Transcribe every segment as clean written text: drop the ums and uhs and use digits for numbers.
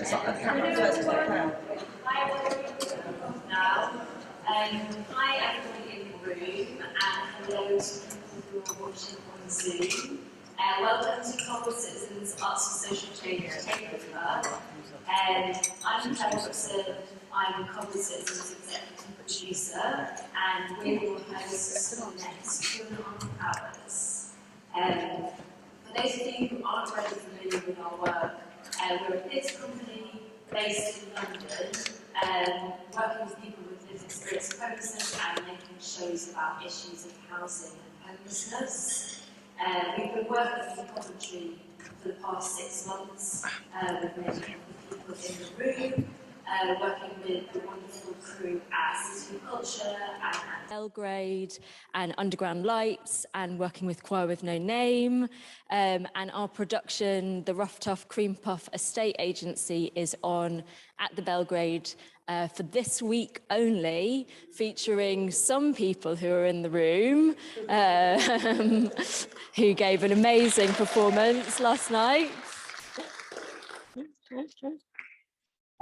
Now, hi everybody in the room, and hello to people who are watching on Zoom. Welcome to Coventry Citizens Arts and Social Change Takeover. I'm Claire Watson, I'm Coventry Citizens Executive Producer, and we're your hosts for the next 2.5 hours. For those of you who aren't already familiar with our work, we're a theatre company based in London, working with people with lived experience of homelessness and making shows about issues of housing and homelessness. We've been working in Coventry for the past 6 months with many people in the room, working with the wonderful crew at City of Culture and at Belgrade and Underground Lights, and working with Choir with No Name. And our production, the Rough Tough Cream Puff Estate Agency, is on at the Belgrade for this week only, featuring some people who are in the room who gave an amazing performance last night.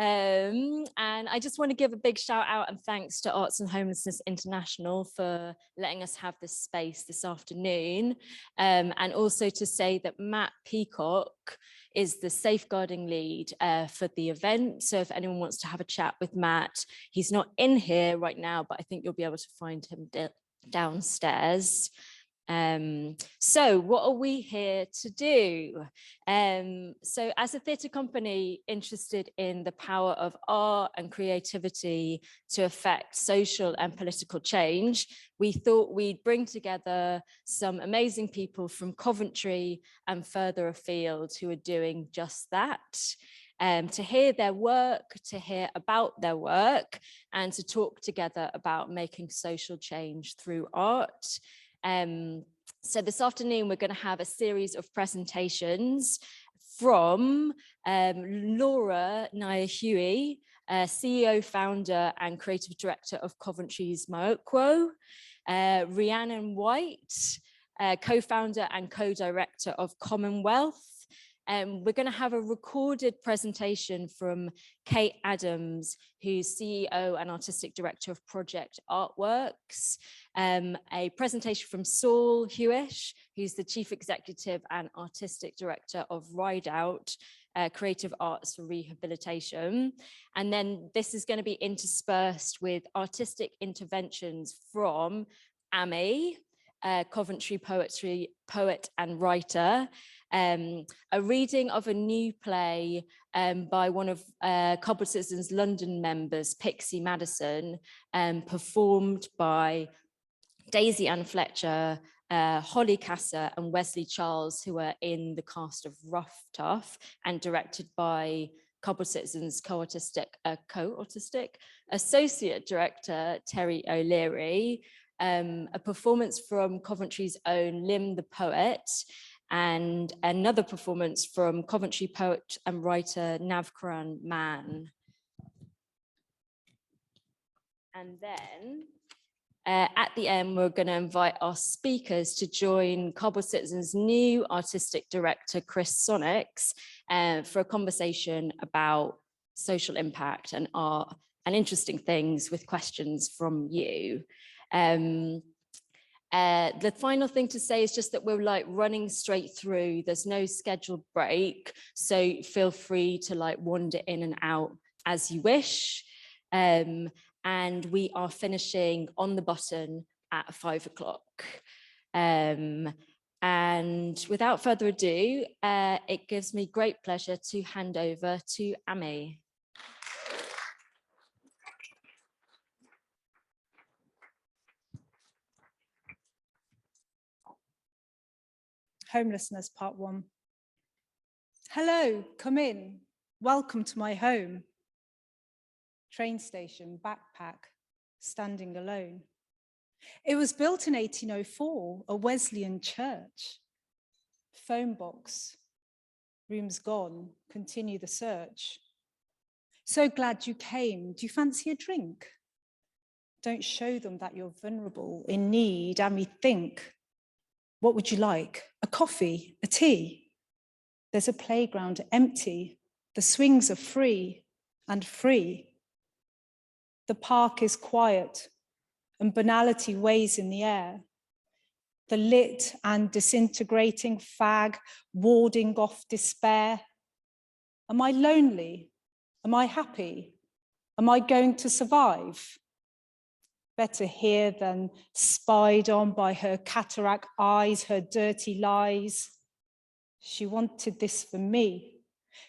And I just want to give a big shout out and thanks to Arts and Homelessness International for letting us have this space this afternoon. And also to say that Matt Peacock is the safeguarding lead for the event. So if anyone wants to have a chat with Matt, he's not in here right now, but I think you'll be able to find him downstairs. So what are we here to do? So as a theatre company interested in the power of art and creativity to affect social and political change, we thought we'd bring together some amazing people from Coventry and further afield who are doing just that. To hear their work, to hear about their work, and to talk together about making social change through art. So this afternoon, we're going to have a series of presentations from Laura Naya-Huey, CEO, founder, and creative director of Coventry's Maokwo, Rhiannon White, co-founder and co-director of Commonwealth. We're going to have a recorded presentation from Kate Adams, who's CEO and artistic director of Project Artworks, a presentation from Saul Hewish, who's the chief executive and artistic director of Ride Out, Creative Arts for Rehabilitation. And then this is going to be interspersed with artistic interventions from Amy, Coventry poet and writer, a reading of a new play by one of Cobble Citizens London members, Pixie Madison, performed by Daisy Ann Fletcher, Holly Casser and Wesley Charles, who are in the cast of Rough Tough, and directed by Cobble Citizens co-autistic associate director Terry O'Leary. A performance from Coventry's own Lim the Poet, and another performance from Coventry poet and writer Navkaran Mann. And then at the end, we're going to invite our speakers to join Cobble Citizens' new artistic director, Chris Sonics, for a conversation about social impact and art and interesting things with questions from you. The final thing to say is just that we're like running straight through. There's no scheduled break, so feel free to like wander in and out as you wish. And we are finishing on the button at 5 o'clock. And without further ado, it gives me great pleasure to hand over to Amy. Homelessness, part 1. Hello, come in. Welcome to my home. Train station, backpack, standing alone. It was built in 1804, a Wesleyan church. Phone box, room's gone, continue the search. So glad you came. Do you fancy a drink? Don't show them that you're vulnerable, in need, and we think. What would you like? A coffee, a tea? There's a playground empty, The swings are free and free. The park is quiet and banality weighs in the air. The lit and disintegrating fag warding off despair. Am I lonely? Am I happy? Am I going to survive? Better here than spied on by her cataract eyes, her dirty lies. She wanted this for me.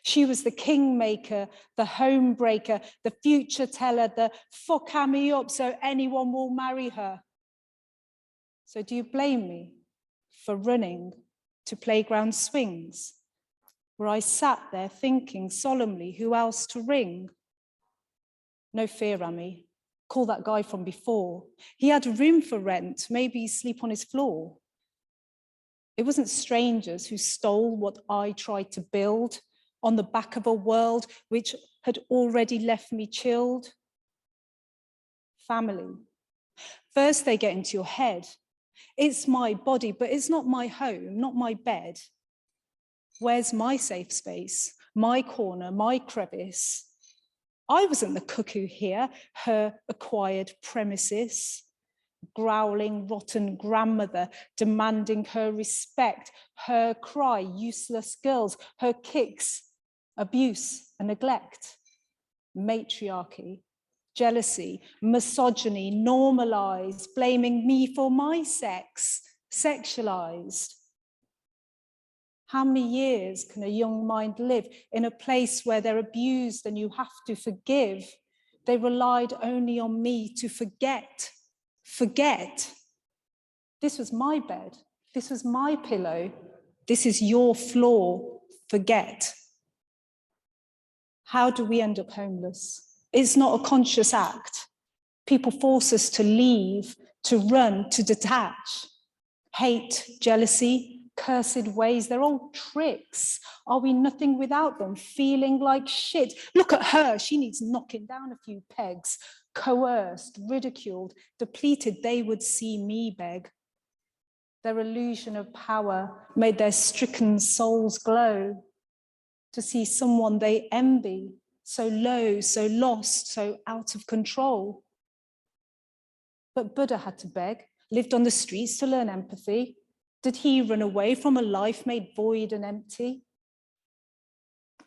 She was the kingmaker, the home breaker, the future teller, the fuck me up so anyone will marry her. So do you blame me for running to playground swings, where I sat there thinking solemnly who else to ring? No fear, Amy. Call that guy from before. He had a room for rent, maybe sleep on his floor. It wasn't strangers who stole what I tried to build on the back of a world which had already left me chilled. Family. First they get into your head. It's my body, but it's not my home, not my bed. Where's my safe space, my corner, my crevice? I wasn't the cuckoo here, her acquired premises. Growling, rotten grandmother demanding her respect, her cry, useless girls, her kicks, abuse and neglect, matriarchy, jealousy, misogyny, normalized, blaming me for my sex, sexualized. How many years can a young mind live in a place where they're abused and you have to forgive? They relied only on me to forget. This was my bed. This was my pillow. This is your floor. Forget. How do we end up homeless? It's not a conscious act. People force us to leave, to run, to detach. Hate, jealousy, cursed ways, they're all tricks. Are we nothing without them? Feeling like shit. Look at her, she needs knocking down a few pegs. Coerced, ridiculed, depleted, they would see me beg. Their illusion of power made their stricken souls glow. To see someone they envy, so low, so lost, so out of control. But Buddha had to beg, lived on the streets to learn empathy. Did he run away from a life made void and empty?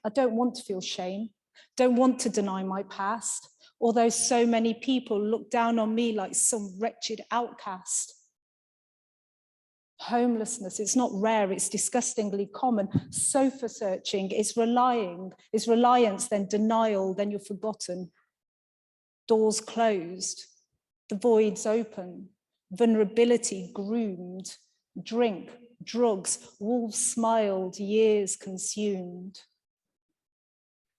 I don't want to feel shame, don't want to deny my past, although so many people look down on me like some wretched outcast. Homelessness, it's not rare, it's disgustingly common. Sofa searching is reliance, then denial, then you're forgotten. Doors closed, the voids open, vulnerability groomed, drink, drugs, wolves smiled, years consumed.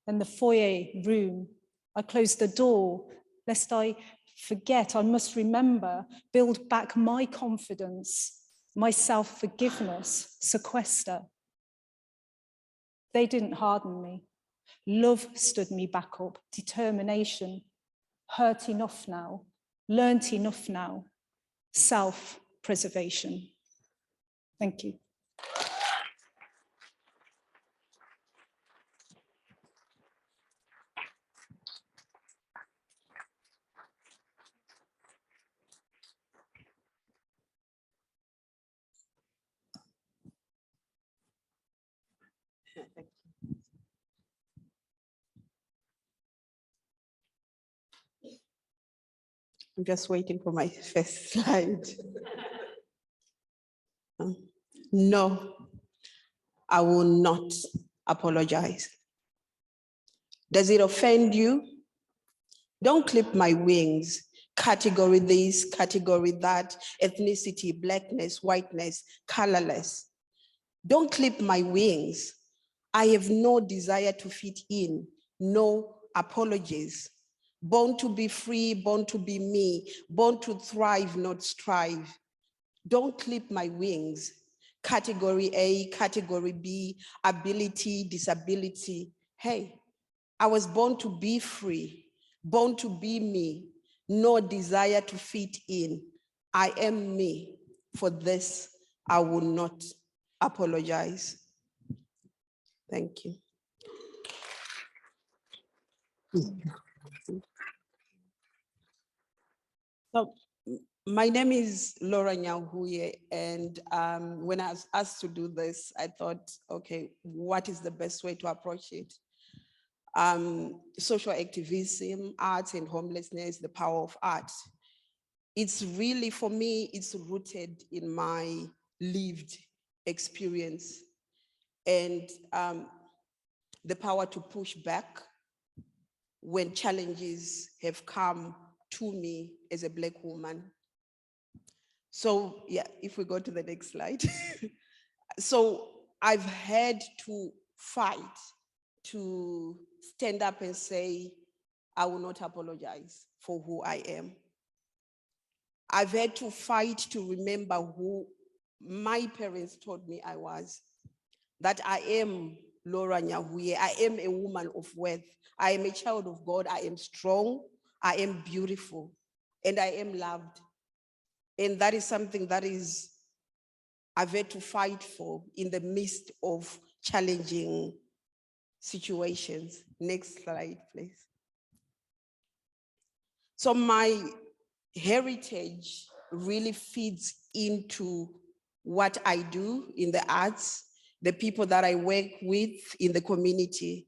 Then the foyer room, I closed the door, lest I forget, I must remember, build back my confidence, my self-forgiveness, sequester. They didn't harden me. Love stood me back up, determination, hurt enough now, learnt enough now, self-preservation. Thank you. I'm just waiting for my first slide. No, I will not apologize. Does it offend you? Don't clip my wings. Category this, category that, ethnicity, blackness, whiteness, colorless. Don't clip my wings. I have no desire to fit in, no apologies. Born to be free, born to be me, born to thrive, not strive. Don't clip my wings. Category A, category B, ability, disability. Hey, I was born to be free, born to be me, no desire to fit in. I am me. For this, I will not apologize. Thank you. So, my name is Laura Nyahuye, and when I was asked to do this, I thought, okay, what is the best way to approach it? Social activism, arts and homelessness, the power of art. It's really, for me, it's rooted in my lived experience and the power to push back when challenges have come to me as a Black woman. So yeah, if we go to the next slide. So I've had to fight to stand up and say, I will not apologize for who I am. I've had to fight to remember who my parents told me I was, that I am Laura Nyahuye. I am a woman of worth. I am a child of God. I am strong. I am beautiful. And I am loved. And that is something that I've had to fight for in the midst of challenging situations. Next slide, please. So my heritage really feeds into what I do in the arts, the people that I work with in the community.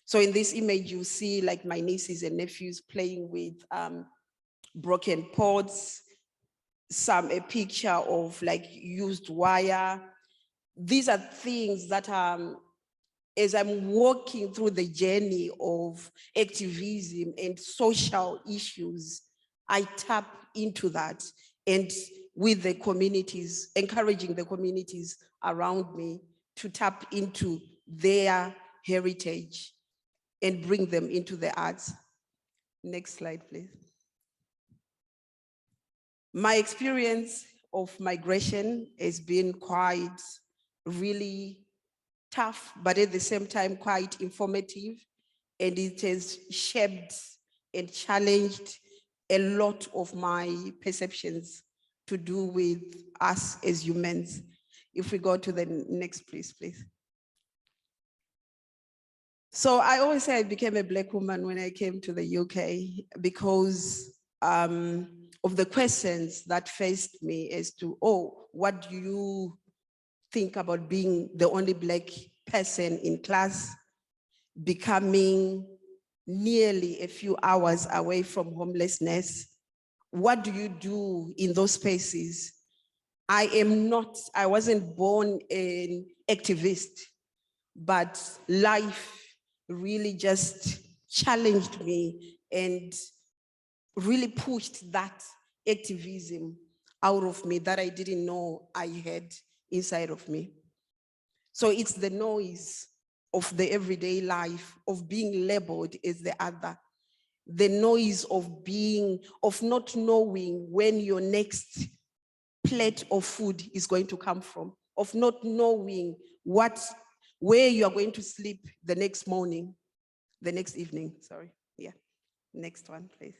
So in this image, you see like my nieces and nephews playing with broken pots, a picture of like used wire. These are things that as I'm walking through the journey of activism and social issues, I tap into that, and with the communities, encouraging the communities around me to tap into their heritage and bring them into the arts. Next slide, please. My experience of migration has been quite really tough, but at the same time quite informative, and it has shaped and challenged a lot of my perceptions to do with us as humans. If we go to the next, please. So I always say I became a Black woman when I came to the UK because of the questions that faced me as to, oh, what do you think about being the only Black person in class, becoming nearly a few hours away from homelessness? What do you do in those spaces? I wasn't born an activist, but life really just challenged me and really pushed that activism out of me that I didn't know I had inside of me. So it's the noise of the everyday life, of being labeled as the other, the noise of not knowing when your next plate of food is going to come from, of not knowing where you are going to sleep the next evening, sorry. Yeah, next one, please.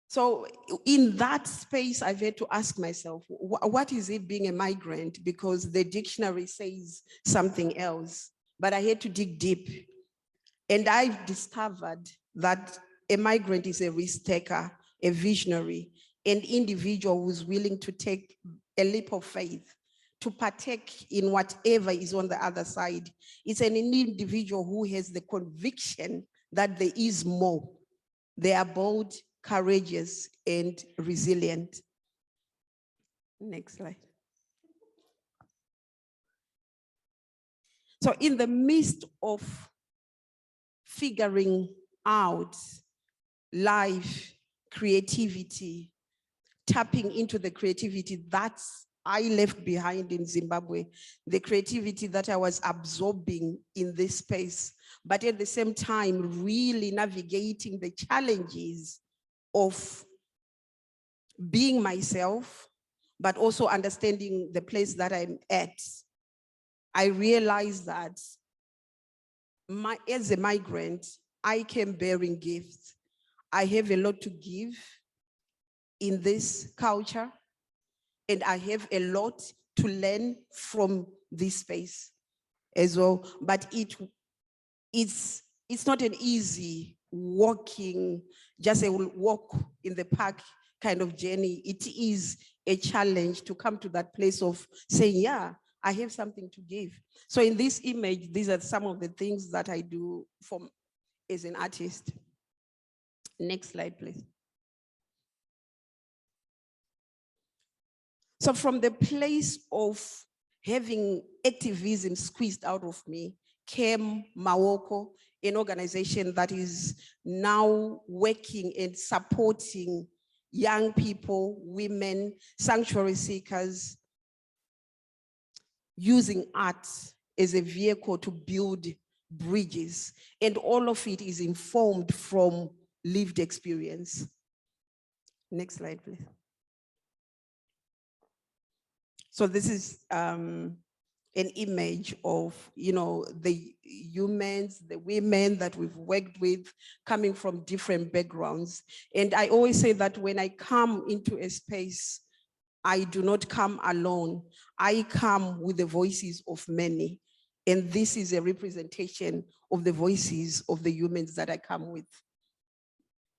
So in that space, I've had to ask myself, what is it being a migrant? Because the dictionary says something else, but I had to dig deep. And I've discovered that a migrant is a risk taker, a visionary, an individual who's willing to take a leap of faith, to partake in whatever is on the other side. It's an individual who has the conviction that there is more. They are bold, courageous, and resilient. Next slide. So in the midst of figuring out life, creativity, tapping into the creativity that I left behind in Zimbabwe, the creativity that I was absorbing in this space, but at the same time, really navigating the challenges of being myself, but also understanding the place that I'm at. I realized that as a migrant, I came bearing gifts. I have a lot to give in this culture, and I have a lot to learn from this space as well. But it's it's not an easy walking, just a walk in the park kind of journey. It is a challenge to come to that place of saying, yeah, I have something to give. So in this image, these are some of the things that I do as an artist. Next slide, please. So from the place of having activism squeezed out of me came Mawoko, an organization that is now working and supporting young people, women, sanctuary seekers, using art as a vehicle to build bridges. And all of it is informed from lived experience. Next slide, please. So this is an image of, the humans, the women that we've worked with coming from different backgrounds. And I always say that when I come into a space, I do not come alone. I come with the voices of many. And this is a representation of the voices of the humans that I come with.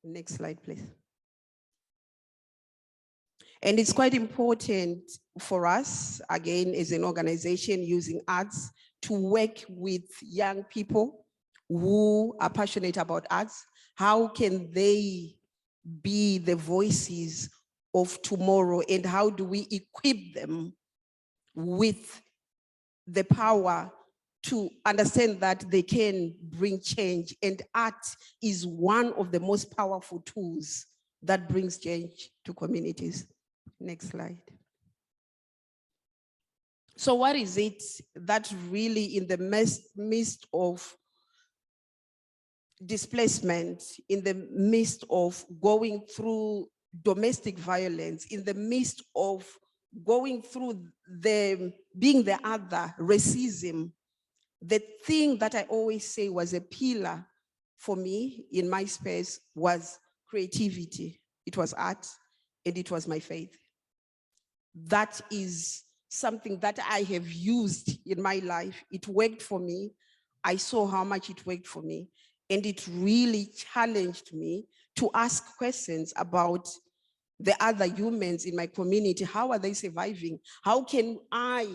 Next slide, please. And it's quite important for us, again, as an organization using arts, to work with young people who are passionate about arts. How can they be the voices of tomorrow, and how do we equip them with the power to understand that they can bring change? And art is one of the most powerful tools that brings change to communities. Next slide. So what is it that really, in the midst of displacement, in the midst of going through domestic violence, in the midst of going through being the other, racism, the thing that I always say was a pillar for me in my space was creativity. It was art, and it was my faith. That is something that I have used in my life. It worked for me. I saw how much it worked for me. And it really challenged me to ask questions about the other humans in my community. How are they surviving? How can I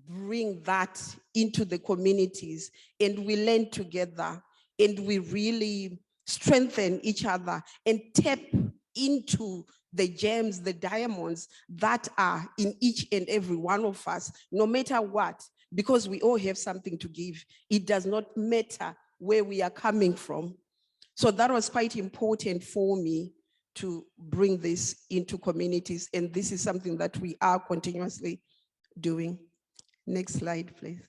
bring that into the communities? And we learn together, and we really strengthen each other and tap into the gems, the diamonds that are in each and every one of us, no matter what, because we all have something to give. It does not matter where we are coming from. So that was quite important for me to bring this into communities, and this is something that we are continuously doing. Next slide, please.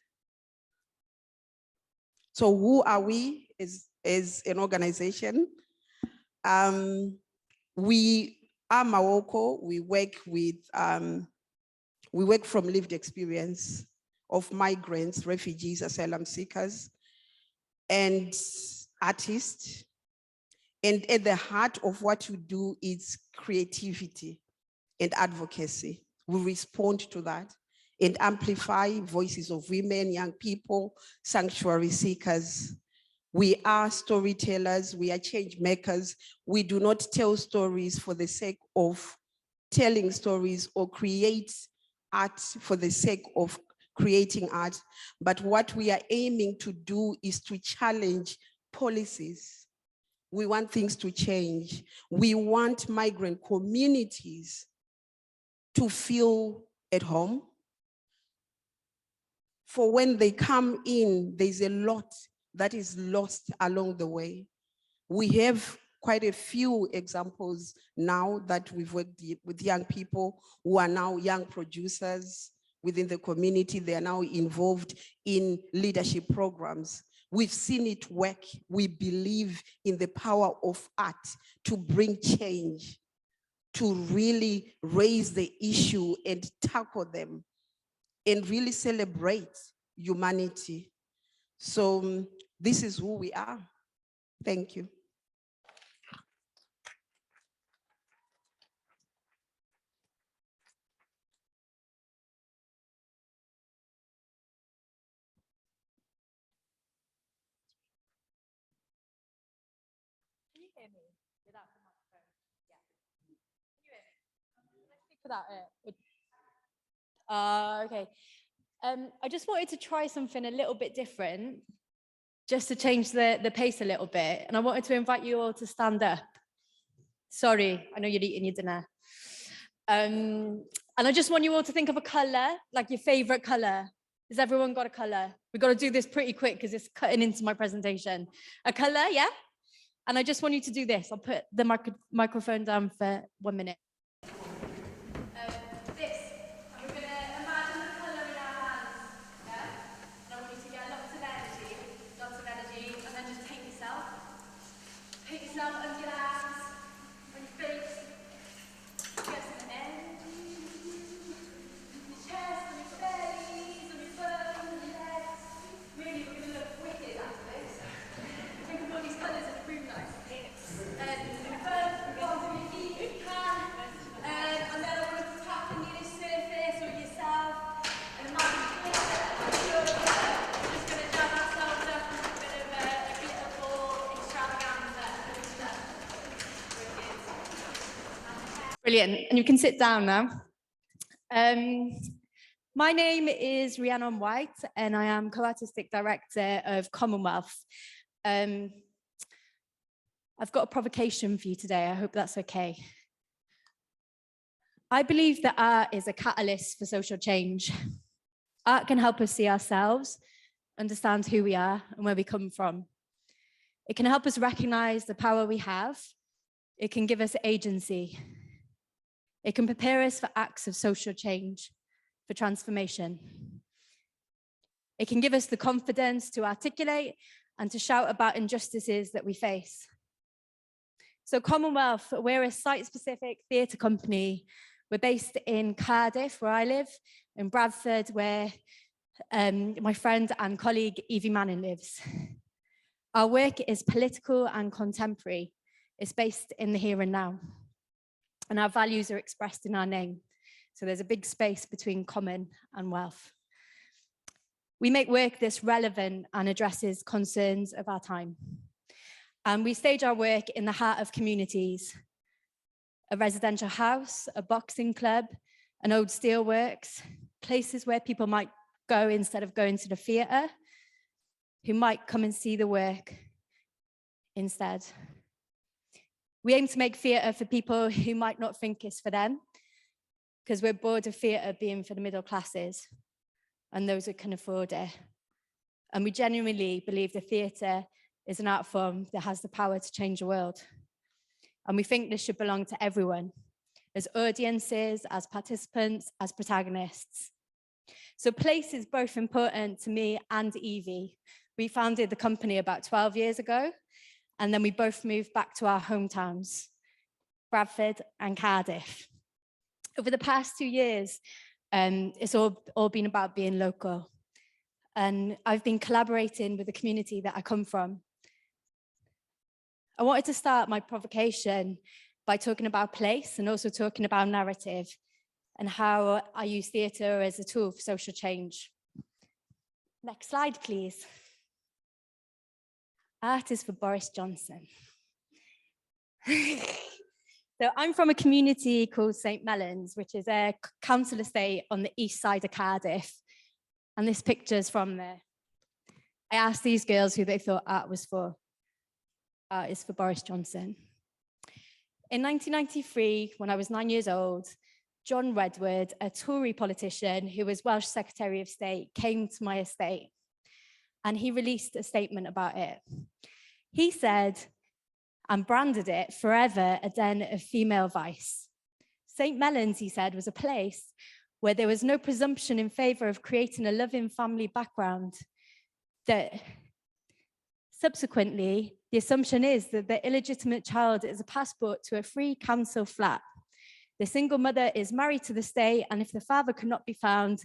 So who are we as an organization? We are Mawoko. We work from lived experience of migrants, refugees, asylum seekers, and artists. And at the heart of what we do is creativity and advocacy. We respond to that and amplify voices of women, young people, sanctuary seekers. We are storytellers, we are change makers. We do not tell stories for the sake of telling stories or create art for the sake of creating art. But what we are aiming to do is to challenge policies. We want things to change. We want migrant communities to feel at home. For when they come in, there's a lot that is lost along the way. We have quite a few examples now that we've worked with young people who are now young producers within the community. They are now involved in leadership programs. We've seen it work. We believe in the power of art to bring change, to really raise the issue and tackle them and really celebrate humanity. So this is who we are. Thank you. hear me without the microphone? Yeah. Can you hear me? Can I speak without it? Okay. I just wanted to try something a little bit different, just to change the pace a little bit. And I wanted to invite you all to stand up. Sorry, I know you're eating your dinner. And I just want you all to think of a colour, like your favourite colour. Has everyone got a colour? We've got to do this pretty quick because it's cutting into my presentation. A colour, yeah? And I just want you to do this. I'll put the microphone down for 1 minute. This, and we're going to imagine the colour in our hands, yeah? And I want you to get lots of energy, and then just take yourself under your hands, on your face, get some energy, your chest, on your bellies, on your butt, on your legs. Really, we're going to look wicked after this. Think of all these colours in the room now. First, bottom of your feet if you can, and then I want to tap into your surface or yourself, and imagine we're just going to jam ourselves up with a bit of a glitter ball extravaganza. Brilliant, and you can sit down now. My name is Rhiannon White, and I am co-artistic director of Commonwealth. I've got a provocation for you today. I hope that's okay. I believe that art is a catalyst for social change. Art can help us see ourselves, understand who we are and where we come from. It can help us recognize the power we have. It can give us agency. It can prepare us for acts of social change, for transformation. It can give us the confidence to articulate and to shout about injustices that we face. So Commonwealth, we're a site-specific theatre company. We're based in Cardiff, where I live, in Bradford, where my friend and colleague Evie Manning lives. Our work is political and contemporary. It's based in the here and now. And our values are expressed in our name. So there's a big space between common and wealth. We make work that's relevant and addresses concerns of our time. And we stage our work in the heart of communities, a residential house, a boxing club, an old steelworks, places where people might go instead of going to the theatre, who might come and see the work instead. We aim to make theatre for people who might not think it's for them, because we're bored of theatre being for the middle classes and those who can afford it. And we genuinely believe the theatre is an art form that has the power to change the world. And we think this should belong to everyone, as audiences, as participants, as protagonists. So place is both important to me and Evie. We founded the company about 12 years ago, and then we both moved back to our hometowns, Bradford and Cardiff. Over the past 2 years, it's all been about being local. And I've been collaborating with the community that I come from. I wanted to start my provocation by talking about place and also talking about narrative and how I use theatre as a tool for social change. Next slide, please. Art is for Boris Johnson. So I'm from a community called St Mellons, which is a council estate on the east side of Cardiff. And this picture is from there. I asked these girls who they thought art was for. Art is for Boris Johnson. In 1993, when I was 9 years old, John Redwood, a Tory politician who was Welsh Secretary of State, came to my estate and he released a statement about it. He said, and branded it forever a den of female vice. St Mellons, he said, was a place where there was no presumption in favor of creating a loving family background. That subsequently, the assumption is that the illegitimate child is a passport to a free council flat. The single mother is married to the state, and if the father could not be found,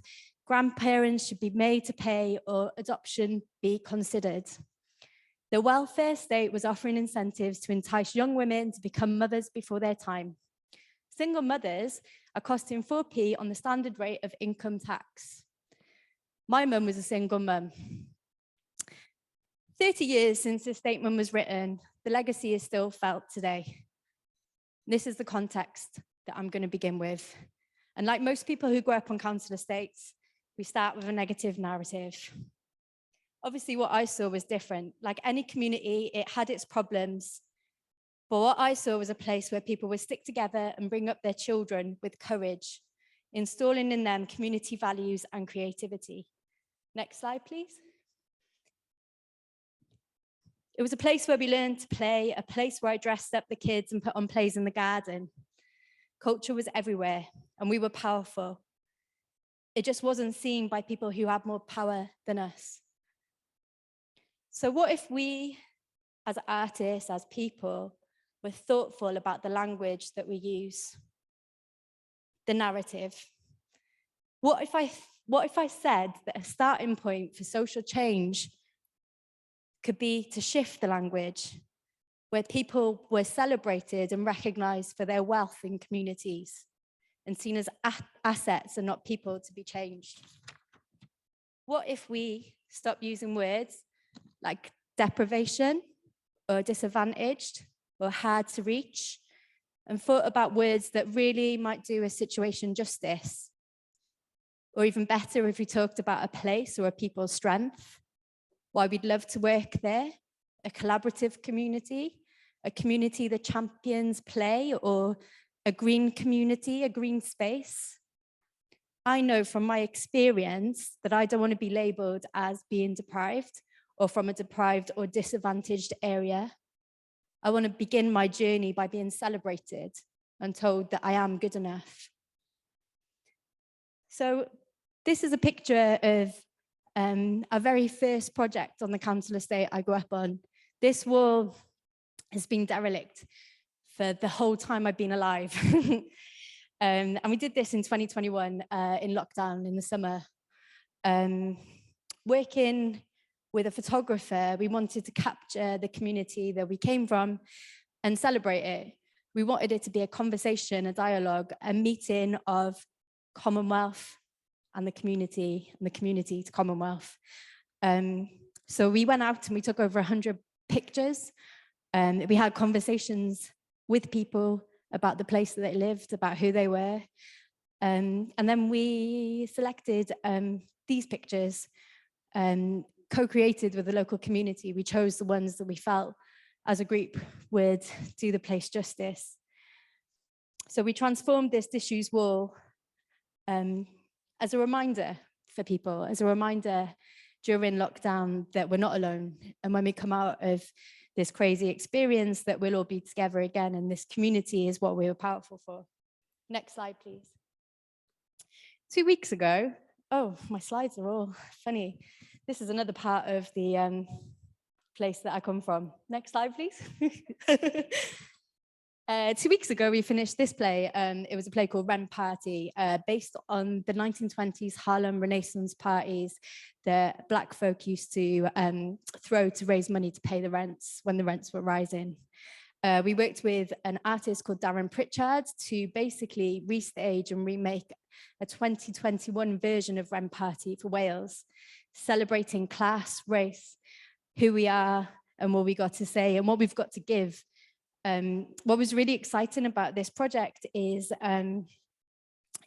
grandparents should be made to pay or adoption be considered. The welfare state was offering incentives to entice young women to become mothers before their time. Single mothers are costing 4p on the standard rate of income tax. My mum was a single mum. 30 years since this statement was written, the legacy is still felt today. This is the context that I'm going to begin with. And like most people who grow up on council estates, we start with a negative narrative. Obviously, what I saw was different. Like any community, it had its problems. But what I saw was a place where people would stick together and bring up their children with courage, installing in them community values and creativity. Next slide, please. It was a place where we learned to play, a place where I dressed up the kids and put on plays in the garden. Culture was everywhere, and we were powerful. It just wasn't seen by people who had more power than us. So what if we, as artists, as people, were thoughtful about the language that we use, the narrative? What if I said that a starting point for social change could be to shift the language, where people were celebrated and recognized for their wealth in communities and seen as assets and not people to be changed? What if we stop using words like deprivation or disadvantaged or hard to reach and thought about words that really might do a situation justice? Or even better, if we talked about a place or a people's strength, why we'd love to work there, a collaborative community, a community that champions play, or a green community, a green space. I know from my experience that I don't want to be labeled as being deprived or from a deprived or disadvantaged area. I want to begin my journey by being celebrated and told that I am good enough. So this is a picture of our very first project on the council estate I grew up on. This wall has been derelict for the whole time I've been alive. And we did this in 2021 in lockdown in the summer. Working with a photographer, we wanted to capture the community that we came from and celebrate it. We wanted it to be a conversation, a dialogue, a meeting of Commonwealth and the community to Commonwealth. So we went out and we took over 100 pictures. We had conversations with people about the place that they lived, about who they were. And then we selected these pictures, co-created with the local community. We chose the ones that we felt as a group would do the place justice. So we transformed this disused wall as a reminder for people, as a reminder during lockdown that we're not alone. And when we come out of this crazy experience, that we'll all be together again, and this community is what we were powerful for. Next slide, please. 2 weeks ago, oh, my slides are all funny. This is another part of the place that I come from. Next slide, please. 2 weeks ago, we finished this play. It was a play called Rent Party, based on the 1920s Harlem Renaissance parties that Black folk used to throw to raise money to pay the rents when the rents were rising. We worked with an artist called Darren Pritchard to basically restage and remake a 2021 version of Rent Party for Wales, celebrating class, race, who we are and what we got to say and what we've got to give. What was really exciting about this project is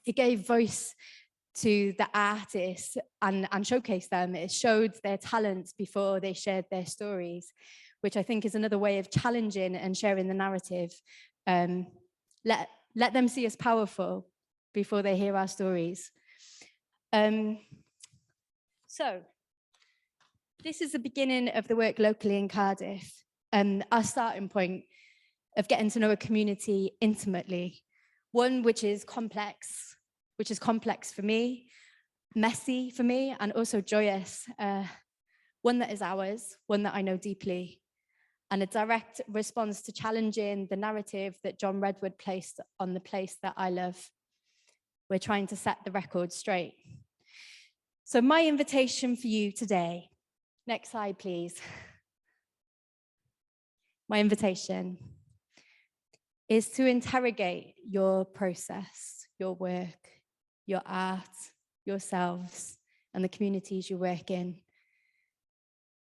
it gave voice to the artists and showcased them. It showed their talents before they shared their stories, which I think is another way of challenging and sharing the narrative. Let them see us powerful before they hear our stories. So this is the beginning of the work locally in Cardiff, our starting point of getting to know a community intimately, one which is complex for me, messy for me, and also joyous, one that is ours, one that I know deeply, and a direct response to challenging the narrative that John Redwood placed on the place that I love. We're trying to set the record straight. So my invitation for you today, next slide, please. My invitation is to interrogate your process, your work, your art, yourselves, and the communities you work in.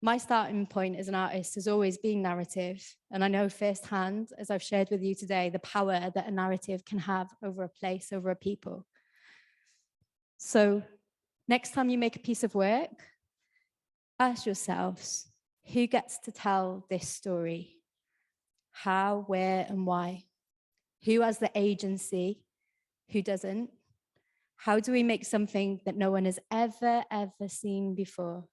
My starting point as an artist has always been narrative. And I know firsthand, as I've shared with you today, the power that a narrative can have over a place, over a people. So next time you make a piece of work, ask yourselves, who gets to tell this story? How, where, and why? Who has the agency? Who doesn't? How do we make something that no one has ever seen before?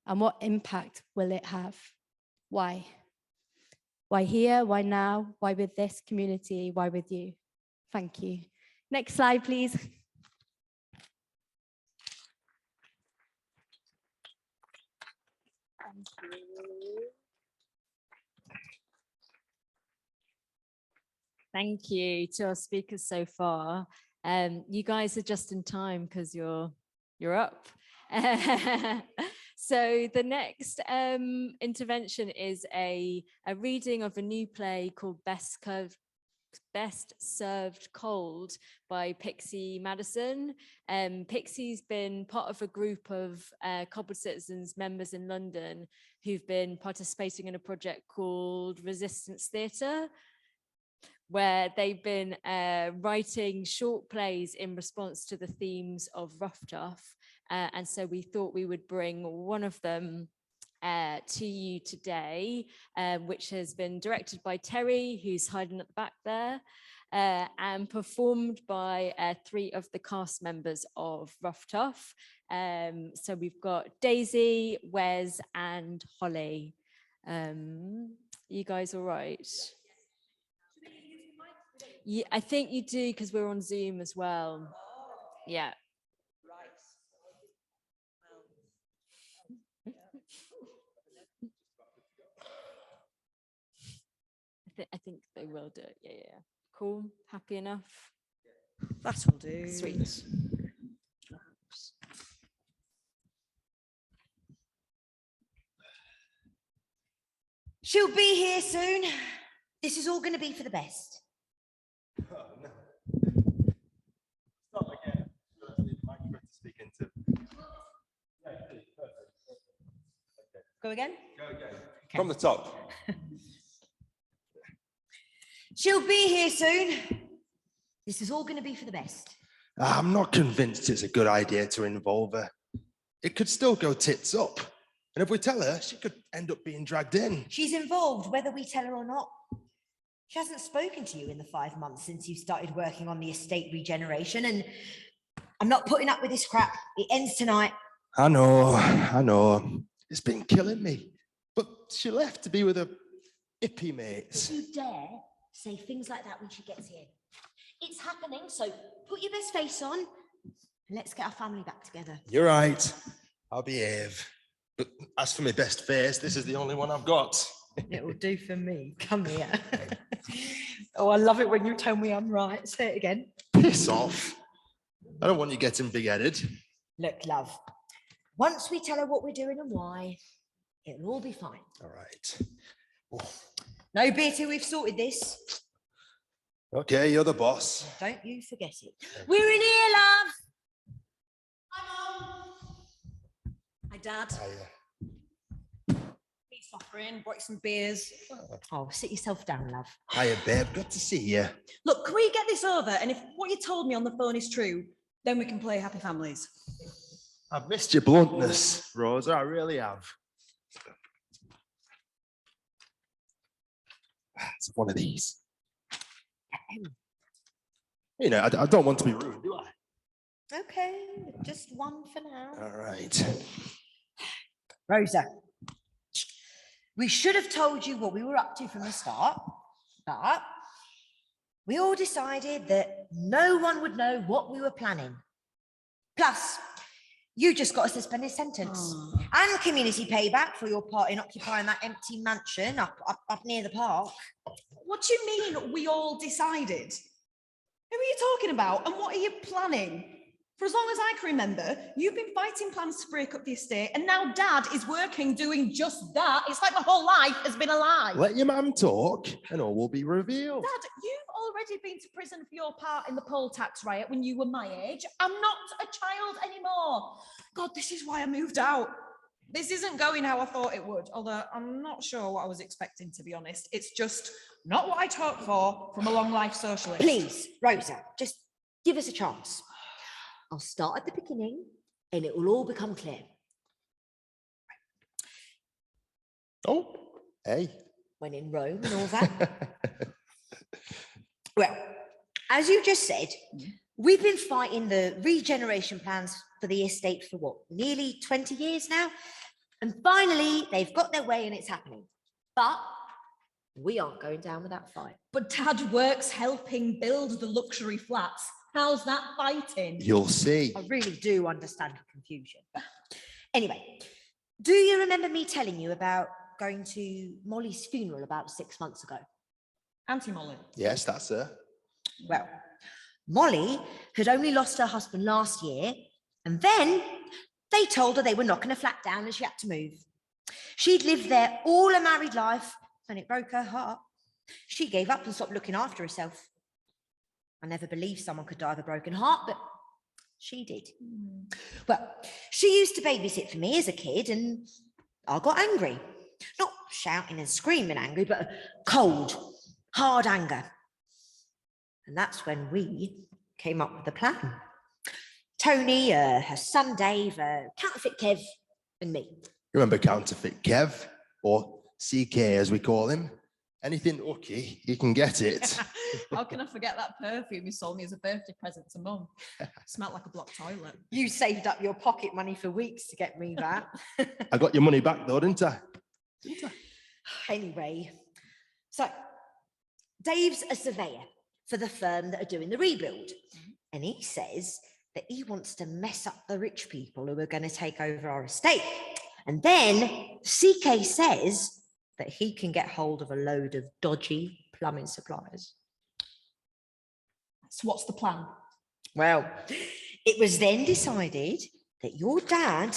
And what impact will it have? Why? Why here? Why now? Why with this community? Why with you? Thank you. Next slide, please. Thank you to our speakers so far. You guys are just in time because you're up. So the next intervention is a reading of a new play called Best Served Cold by Pixie Madison. Pixie's been part of a group of Cobbled Citizens members in London who've been participating in a project called Resistance Theatre, where they've been writing short plays in response to the themes of Rough Tough. And so we thought we would bring one of them to you today, which has been directed by Terry, who's hiding at the back there, and performed by 3 of the cast members of Rough Tough. So we've got Daisy, Wes, and Holly. You guys all right? Yeah, I think you do, because we're on Zoom as well. Yeah. I think they will do it. Yeah. Cool. Happy enough? That will do. Sweet. She'll be here soon. This is all going to be for the best. Oh, no. Start again. Microphone to speak into. Go again? Go again. Okay. From the top. She'll be here soon. This is all going to be for the best. I'm not convinced it's a good idea to involve her. It could still go tits up. And if we tell her, she could end up being dragged in. She's involved, whether we tell her or not. She hasn't spoken to you in the 5 months since you started working on the estate regeneration, and I'm not putting up with this crap. It ends tonight. I know. It's been killing me. But she left to be with her hippie mates. Don't you dare say things like that when she gets here. It's happening, so put your best face on and let's get our family back together. You're right. I'll behave. But as for my best face, this is the only one I've got. It will do for me. Come here. Oh, I love it when you tell me I'm right. Say it again. Piss off. I don't want you getting big-headed. Look, love, once we tell her what we're doing and why, it'll all be fine. All right. No beer till we've sorted this. Okay, you're the boss. Don't you forget it. We're in here, love. Hi, Mum. Hi, Dad. Hiya. Peace offering, brought some beers. Oh, sit yourself down, love. Hiya, babe. Good to see you. Look, can we get this over? And if what you told me on the phone is true, then we can play Happy Families. I've missed your bluntness, Rosa. I really have. It's one of these. You know, I don't want to be rude, do I? Okay, just one for now. All right. Rosa, we should have told you what we were up to from the start, but we all decided that no one would know what we were planning. Plus, you just got a suspended sentence and community payback for your part in occupying that empty mansion up near the park. What do you mean we all decided? Who are you talking about and what are you planning? For as long as I can remember, you've been fighting plans to break up the estate, and now Dad is working doing just that. It's like my whole life has been a lie. Let your mum talk and all will be revealed. Dad, you've already been to prison for your part in the poll tax riot when you were my age. I'm not a child anymore. God, this is why I moved out. This isn't going how I thought it would, although I'm not sure what I was expecting, to be honest. It's just not what I'd hoped for from a long life socialist. Please, Rosa, just give us a chance. I'll start at the beginning and it will all become clear. Oh, hey. When in Rome and all that. Well, as you just said, we've been fighting the regeneration plans for the estate for what, nearly 20 years now? And finally, they've got their way and it's happening. But we aren't going down with that fight. But Dad works helping build the luxury flats. How's that fighting? You'll see. I really do understand the confusion. But anyway, do you remember me telling you about going to Molly's funeral about 6 months ago? Auntie Molly. Yes, that's her. Well, Molly had only lost her husband last year, and then they told her they were knocking a flat down and she had to move. She'd lived there all her married life, and it broke her heart. She gave up and stopped looking after herself. I never believed someone could die of a broken heart, but she did. Well, she used to babysit for me as a kid, and I got angry. Not shouting and screaming angry, but cold, hard anger. And that's when we came up with a plan. Tony, her son Dave, Counterfeit Kev, and me. Remember Counterfeit Kev, or CK as we call him? Anything hooky, you can get it. How can I forget that perfume you sold me as a birthday present to Mum? Smelled like a blocked toilet. You saved up your pocket money for weeks to get me that. I got your money back though, didn't I? Anyway, so Dave's a surveyor for the firm that are doing the rebuild. And he says that he wants to mess up the rich people who are going to take over our estate. And then CK says that he can get hold of a load of dodgy plumbing suppliers. So what's the plan? Well, it was then decided that your dad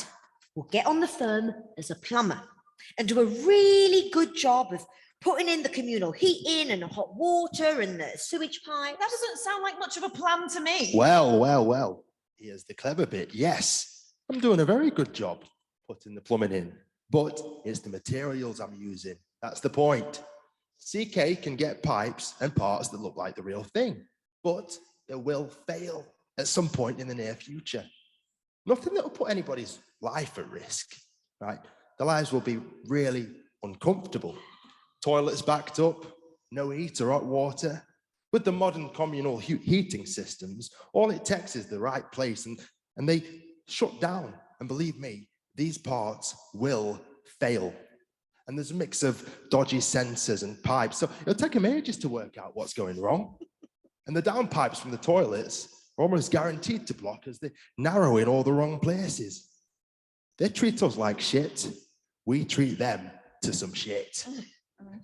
will get on the firm as a plumber and do a really good job of putting in the communal heating and the hot water and the sewage pipe. That doesn't sound like much of a plan to me. Well. Here's the clever bit. Yes, I'm doing a very good job putting the plumbing in, but it's the materials I'm using. That's the point. CK can get pipes and parts that look like the real thing, but they will fail at some point in the near future. Nothing that will put anybody's life at risk, right? Their lives will be really uncomfortable. Toilets backed up, no heat or hot water. With the modern communal heating systems, all it takes is the right place and they shut down. And believe me, these parts will fail. And there's a mix of dodgy sensors and pipes. So it'll take them ages to work out what's going wrong. And the downpipes from the toilets are almost guaranteed to block as they narrow in all the wrong places. They treat us like shit. We treat them to some shit.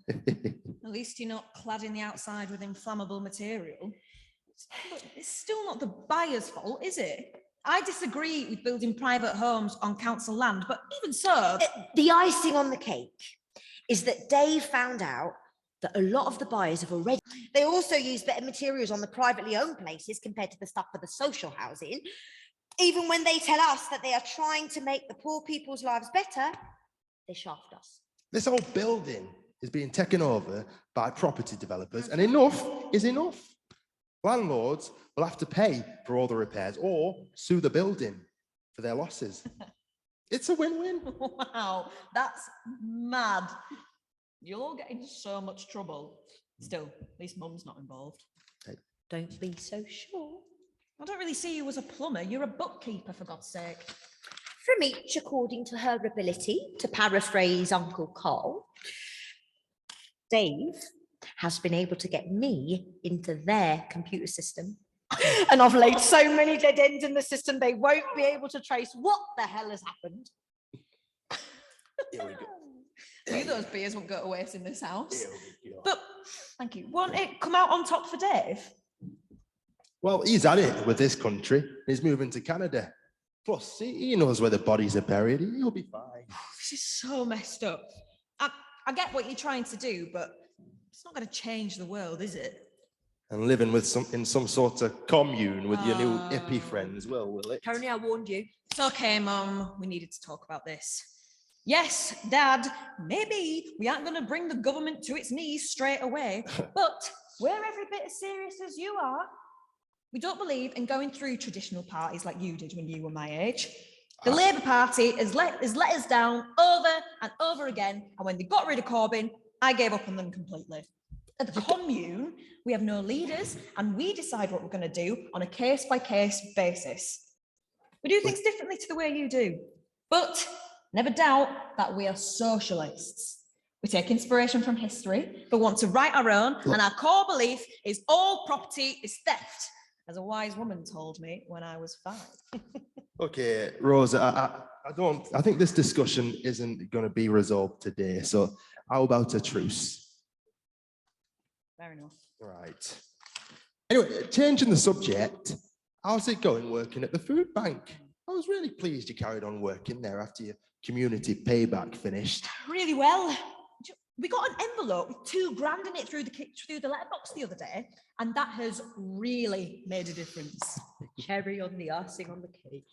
At least you're not cladding the outside with inflammable material. But it's still not the buyer's fault, is it? I disagree with building private homes on council land, but even so... The icing on the cake is that Dave found out that a lot of the buyers have already... They also use better materials on the privately owned places compared to the stuff for the social housing. Even when they tell us that they are trying to make the poor people's lives better, they shaft us. This whole building is being taken over by property developers, and enough is enough. Landlords will have to pay for all the repairs or sue the building for their losses. It's a win-win. Wow, that's mad. You'll all get into so much trouble. Still, at least Mum's not involved. Don't be so sure. I don't really see you as a plumber. You're a bookkeeper, for God's sake. From each according to her ability, to paraphrase Uncle Cole. Dave has been able to get me into their computer system. And I've laid so many dead ends in the system, they won't be able to trace what the hell has happened. Here we go. I knew those beers won't go to waste in this house. Here we go. But, thank you. Won't it come out on top for Dave? Well, he's at it with this country. He's moving to Canada. Plus, he knows where the bodies are buried. He'll be fine. This is so messed up. I get what you're trying to do, but it's not going to change the world, is it? And living with in some sort of commune with your new hippie friends, will it? Tony, I warned you. It's okay, Mum. We needed to talk about this. Yes, Dad, maybe we aren't going to bring the government to its knees straight away, but we're every bit as serious as you are. We don't believe in going through traditional parties like you did when you were my age. The Labour Party has let us down over and over again, and when they got rid of Corbyn, I gave up on them completely. At the commune, we have no leaders, and we decide what we're going to do on a case-by-case basis. We do things differently to the way you do, but never doubt that we are socialists. We take inspiration from history, but want to write our own, and our core belief is all property is theft, as a wise woman told me when I was 5. Okay, Rosa, I think this discussion isn't going to be resolved today. So how about a truce? Fair enough. Right. Anyway, changing the subject, how's it going working at the food bank? I was really pleased you carried on working there after your community payback finished. Really well. We got an envelope with $2,000 in it through the letterbox the other day, and that has really made a difference. Cherry on the icing on the cake.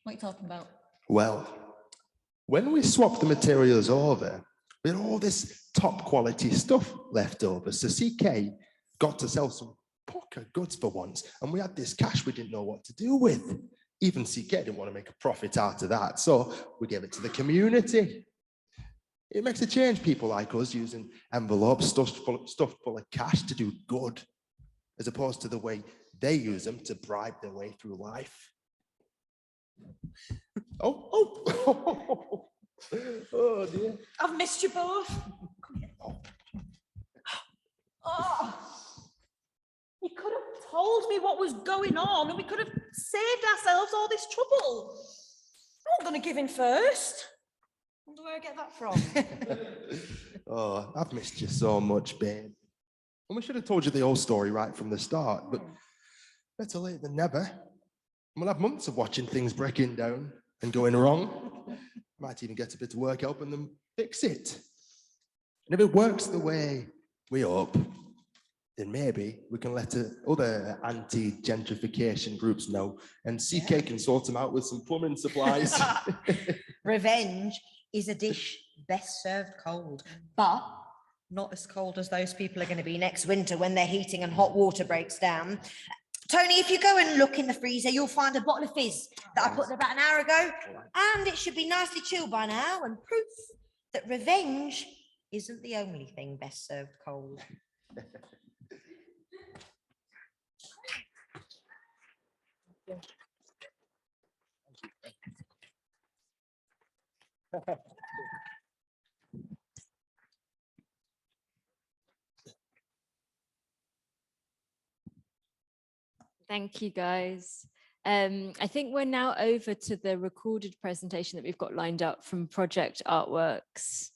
What are you talking about? Well, when we swapped the materials over, we had all this top quality stuff left over. So CK got to sell some poker goods for once, and we had this cash we didn't know what to do with. Even CK didn't want to make a profit out of that, so we gave it to the community. It makes a change, people like us using envelopes stuffed full of cash to do good, as opposed to the way they use them to bribe their way through life. Oh dear. I've missed you both. Come here. Oh, you could have told me what was going on, and we could have saved ourselves all this trouble. I'm not going to give in first. I wonder where I get that from. Oh, I've missed you so much, babe. And we should have told you the whole story right from the start, but better late than never. We'll have months of watching things breaking down and going wrong. Might even get a bit of work helping them fix it. And if it works the way we hope, then maybe we can let other anti-gentrification groups know, and CK can sort them out with some plumbing supplies. Revenge is a dish best served cold, but not as cold as those people are going to be next winter when their heating and hot water breaks down. Tony, if you go and look in the freezer, you'll find a bottle of fizz that I put there about an hour ago, and it should be nicely chilled by now, and proof that revenge isn't the only thing best served cold. Thank you, guys. I think we're now over to the recorded presentation that we've got lined up from Project Artworks.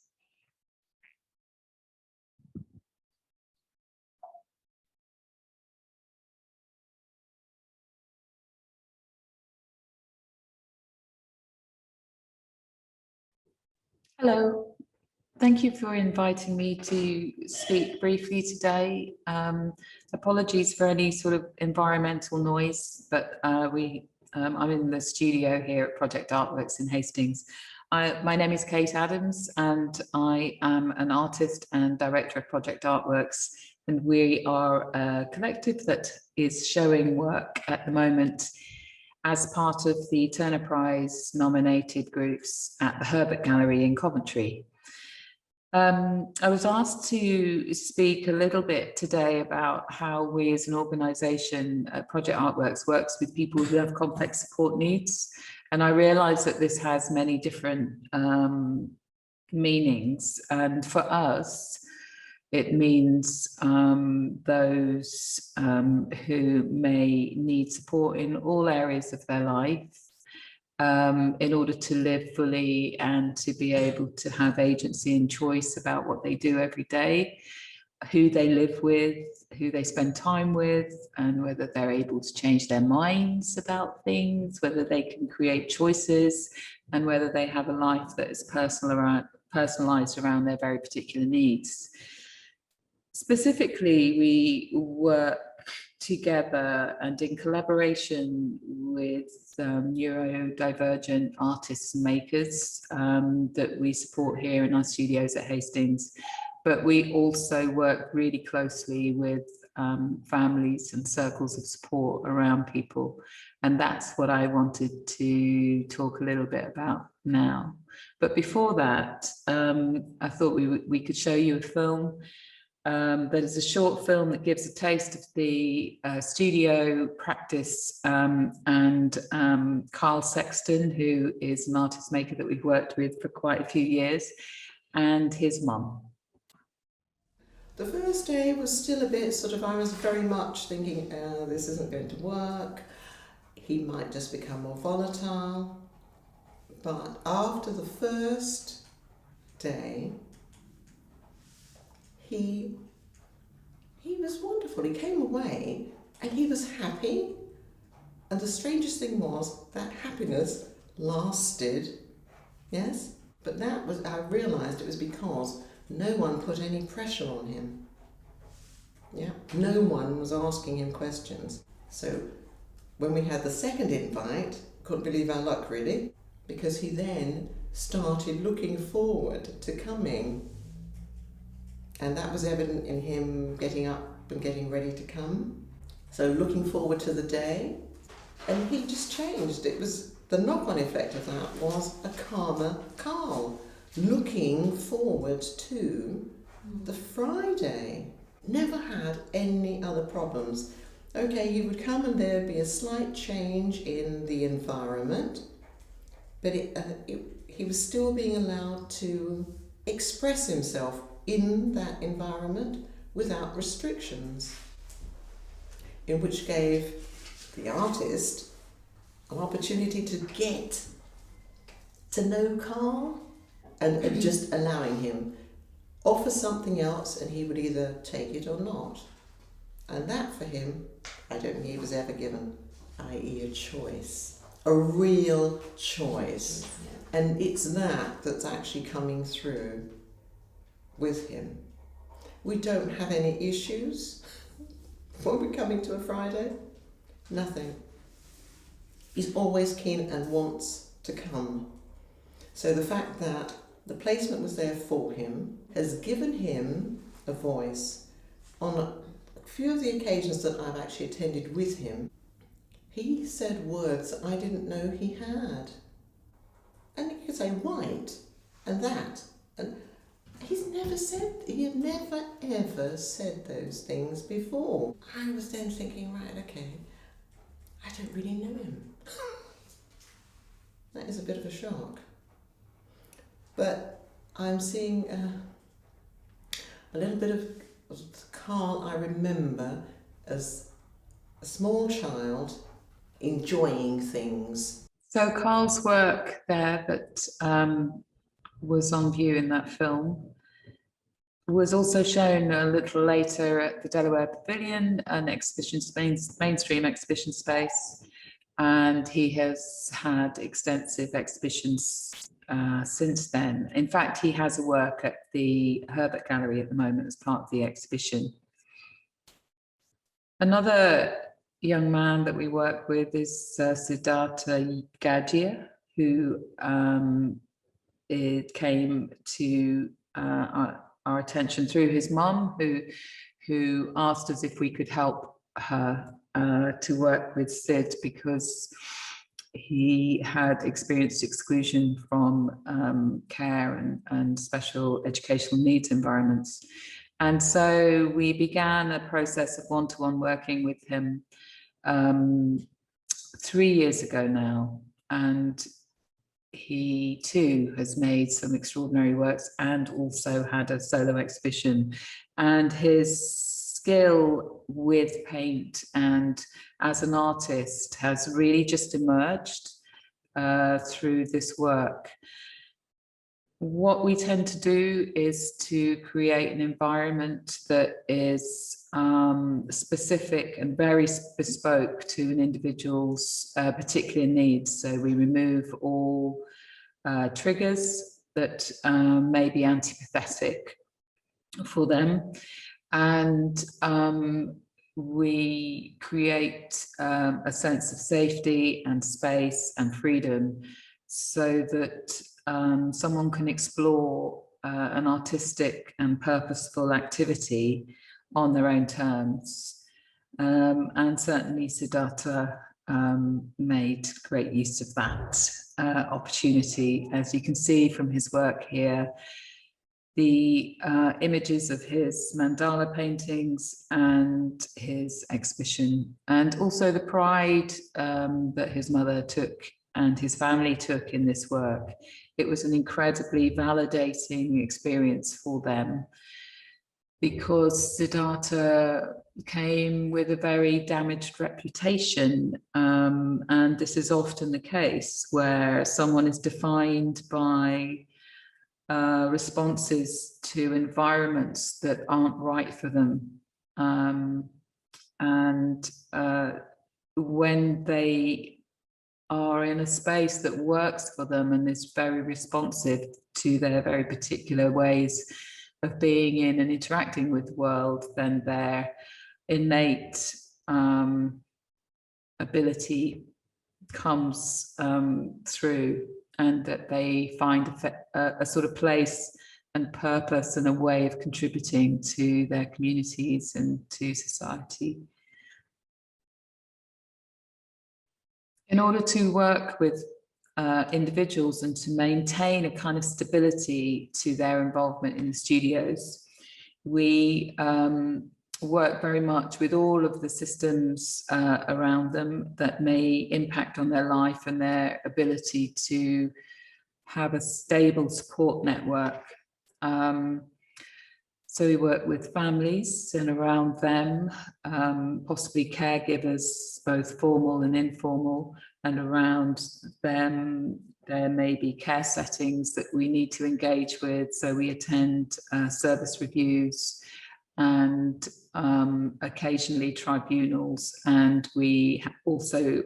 Hello, thank you for inviting me to speak briefly today. Apologies for any sort of environmental noise, but I'm in the studio here at Project Artworks in Hastings. My name is Kate Adams, and I am an artist and director of Project Artworks, and we are a collective that is showing work at the moment as part of the Turner Prize nominated groups at the Herbert Gallery in Coventry. I was asked to speak a little bit today about how we as an organisation, Project Artworks, works with people who have complex support needs. And I realise that this has many different meanings. And for us, it means those who may need support in all areas of their life in order to live fully and to be able to have agency and choice about what they do every day, who they live with, who they spend time with, and whether they're able to change their minds about things, whether they can create choices, and whether they have a life that is personalised around their very particular needs. Specifically, we work together and in collaboration with neurodivergent artists and makers that we support here in our studios at Hastings. But we also work really closely with families and circles of support around people. And that's what I wanted to talk a little bit about now. But before that, I thought we could show you a film. That is a short film that gives a taste of the studio practice and Carl Sexton, who is an artist maker that we've worked with for quite a few years, and his mum. The first day was still a bit sort of, I was very much thinking, this isn't going to work. He might just become more volatile. But after the first day, he was wonderful. He came away and he was happy. And the strangest thing was that happiness lasted, yes? But that was, I realised it was because no one put any pressure on him. Yeah, no one was asking him questions. So when we had the second invite, couldn't believe our luck really, because he then started looking forward to coming. And that was evident in him getting up and getting ready to come. So looking forward to the day. And he just changed. It was, the knock-on effect of that was a calmer Carl, looking forward to the Friday. Never had any other problems. Okay, he would come and there'd be a slight change in the environment, but he was still being allowed to express himself in that environment without restrictions, in which gave the artist an opportunity to get to know Carl and just allowing him offer something else, and he would either take it or not. And that for him, I don't think he was ever given, i.e. a choice, a real choice. And it's that that's actually coming through with him. We don't have any issues when we're coming to a Friday. Nothing. He's always keen and wants to come. So the fact that the placement was there for him has given him a voice. On a few of the occasions that I've actually attended with him, he said words that I didn't know he had. And he could say white and that. And he had never ever said those things before. I was then thinking, right, okay, I don't really know him. That is a bit of a shock. But I'm seeing a little bit of Carl I remember as a small child enjoying things. So Carl's work there that was on view in that film was also shown a little later at the Delaware Pavilion, an exhibition space, mainstream exhibition space, and he has had extensive exhibitions since then. In fact, he has a work at the Herbert Gallery at the moment as part of the exhibition. Another young man that we work with is Siddhartha Gadhia, who it came to our attention through his mum, who asked us if we could help her to work with Sid because he had experienced exclusion from care and special educational needs environments. And so we began a process of one-to-one working with him 3 years ago now. And he too has made some extraordinary works and also had a solo exhibition. And his skill with paint and as an artist has really just emerged through this work. What we tend to do is to create an environment that is specific and very bespoke to an individual's particular needs. So we remove all triggers that may be antipathetic for them. And we create a sense of safety and space and freedom so that someone can explore an artistic and purposeful activity on their own terms. And certainly Siddhartha made great use of that opportunity. As you can see from his work here, the images of his mandala paintings and his exhibition, and also the pride that his mother took and his family took in this work. It was an incredibly validating experience for them, because Siddhartha came with a very damaged reputation. And this is often the case where someone is defined by responses to environments that aren't right for them. When they are in a space that works for them and is very responsive to their very particular ways of being in and interacting with the world, then their innate ability comes through, and that they find a sort of place and purpose and a way of contributing to their communities and to society. In order to work with individuals and to maintain a kind of stability to their involvement in the studios, we work very much with all of the systems around them that may impact on their life and their ability to have a stable support network. So we work with families and around them, possibly caregivers, both formal and informal, and around them there may be care settings that we need to engage with. So we attend service reviews and occasionally tribunals, and we also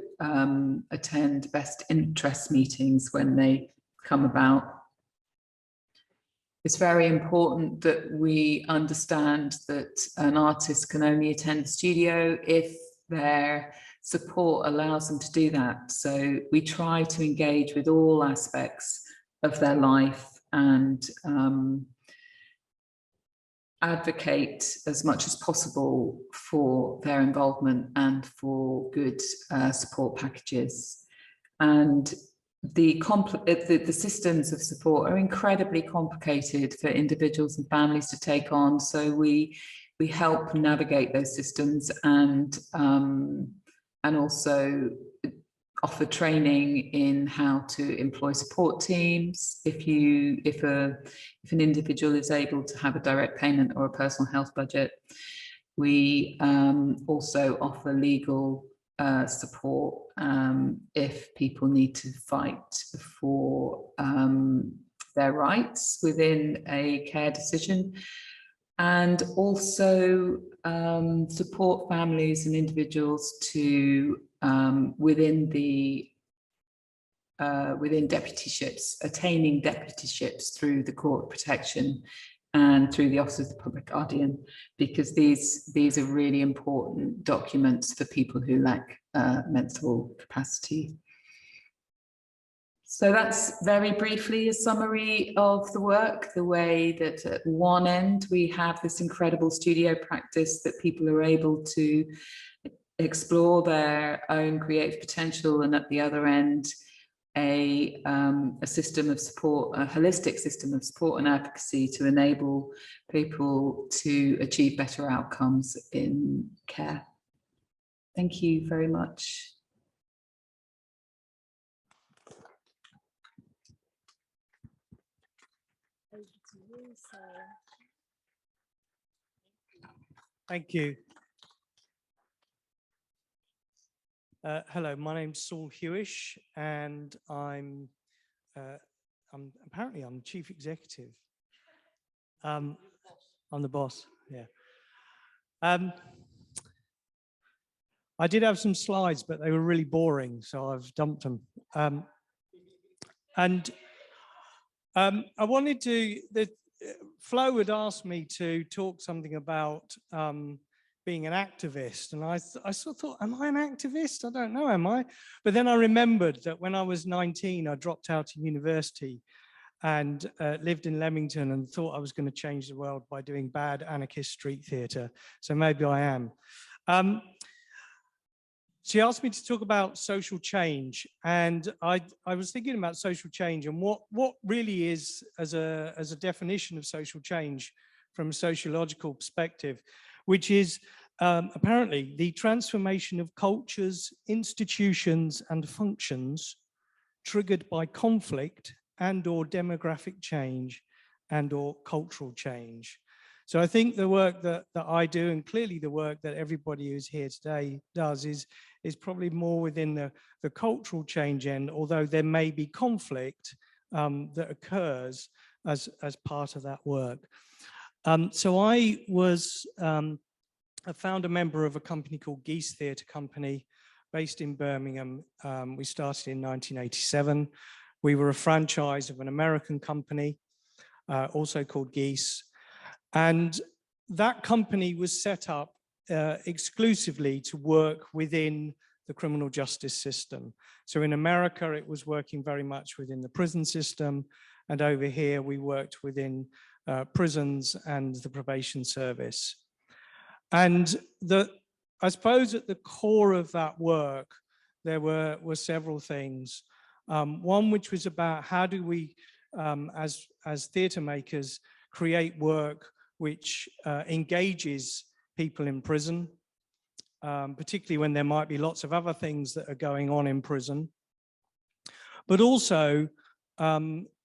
attend best interest meetings when they come about. It's very important that we understand that an artist can only attend the studio if their support allows them to do that. So we try to engage with all aspects of their life and advocate as much as possible for their involvement and for good support packages. And the systems of support are incredibly complicated for individuals and families to take on. So we help navigate those systems and also offer training in how to employ support teams. If an individual is able to have a direct payment or a personal health budget, we also offer legal support if people need to fight for their rights within a care decision, and also support families and individuals to within deputyships, attaining deputyships through the Court of Protection and through the Office of the Public Guardian, because these are really important documents for people who lack mental capacity. So that's very briefly a summary of the work, the way that at one end we have this incredible studio practice that people are able to explore their own creative potential, and at the other end a system of support, a holistic system of support and advocacy to enable people to achieve better outcomes in care. Thank you very much. Thank you. Hello, my name's Saul Hewish, and I'm apparently I'm chief executive. I'm the boss. Yeah. I did have some slides, but they were really boring, so I've dumped them. I wanted to. Flo had asked me to talk something about being an activist. And I sort of thought, am I an activist? I don't know, am I? But then I remembered that when I was 19, I dropped out of university and lived in Leamington and thought I was going to change the world by doing bad anarchist street theatre. So maybe I am. She asked me to talk about social change, and I was thinking about social change and what really is, as a definition of social change from a sociological perspective, which is apparently the transformation of cultures, institutions, and functions triggered by conflict and or demographic change and or cultural change. So I think the work that I do, and clearly the work that everybody who's here today does, is probably more within the cultural change end, although there may be conflict that occurs as part of that work. So I was a founder member of a company called Geese Theatre Company based in Birmingham. We started in 1987. We were a franchise of an American company, also called Geese. And that company was set up exclusively to work within the criminal justice system. So in America, it was working very much within the prison system. And over here, we worked within prisons and the probation service. And I suppose at the core of that work, there were several things. One which was about how do we, as theatre makers, create work which engages people in prison, particularly when there might be lots of other things that are going on in prison. But also,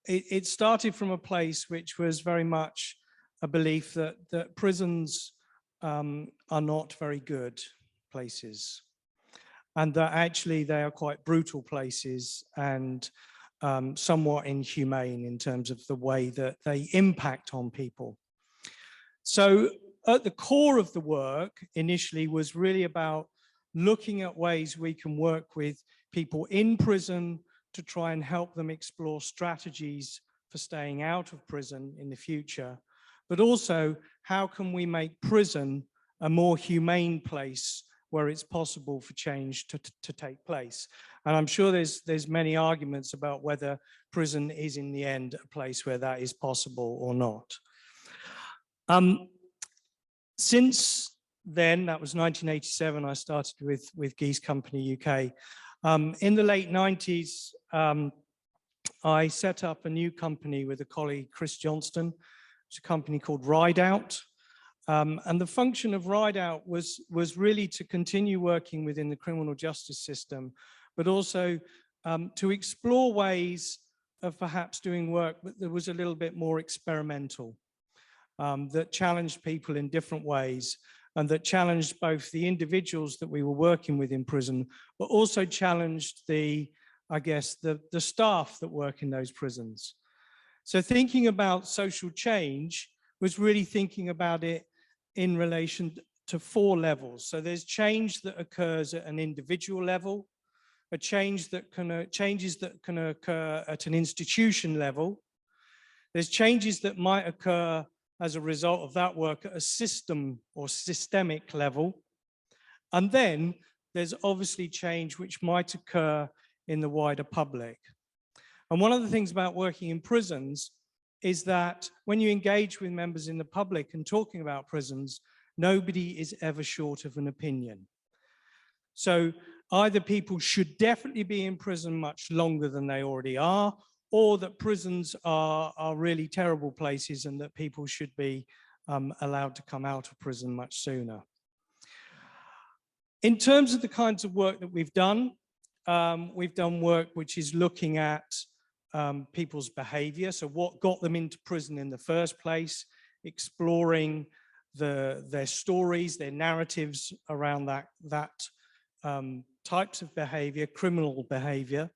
it started from a place which was very much a belief that prisons are not very good places, and that actually they are quite brutal places and somewhat inhumane in terms of the way that they impact on people. So at the core of the work initially was really about looking at ways we can work with people in prison to try and help them explore strategies for staying out of prison in the future, but also how can we make prison a more humane place where it's possible for change to take place. And I'm sure there's many arguments about whether prison is in the end a place where that is possible or not. Since then, that was 1987, I started with Geese Company UK. In the late 90s, I set up a new company with a colleague, Chris Johnston. It's a company called Ride Out. And the function of Ride Out was really to continue working within the criminal justice system, but also to explore ways of perhaps doing work that was a little bit more experimental, that challenged people in different ways, and that challenged both the individuals that we were working with in prison, but also challenged the staff that work in those prisons. So thinking about social change was really thinking about it in relation to 4 levels. So there's change that occurs at an individual level, changes that can occur at an institution level. There's changes that might occur as a result of that work at a system or systemic level. And then there's obviously change which might occur in the wider public. And one of the things about working in prisons is that when you engage with members in the public and talking about prisons, nobody is ever short of an opinion. So either people should definitely be in prison much longer than they already are, or that prisons are really terrible places and that people should be allowed to come out of prison much sooner. In terms of the kinds of work that we've done work which is looking at people's behavior. So what got them into prison in the first place, exploring their stories, their narratives around that types of behavior, criminal behavior.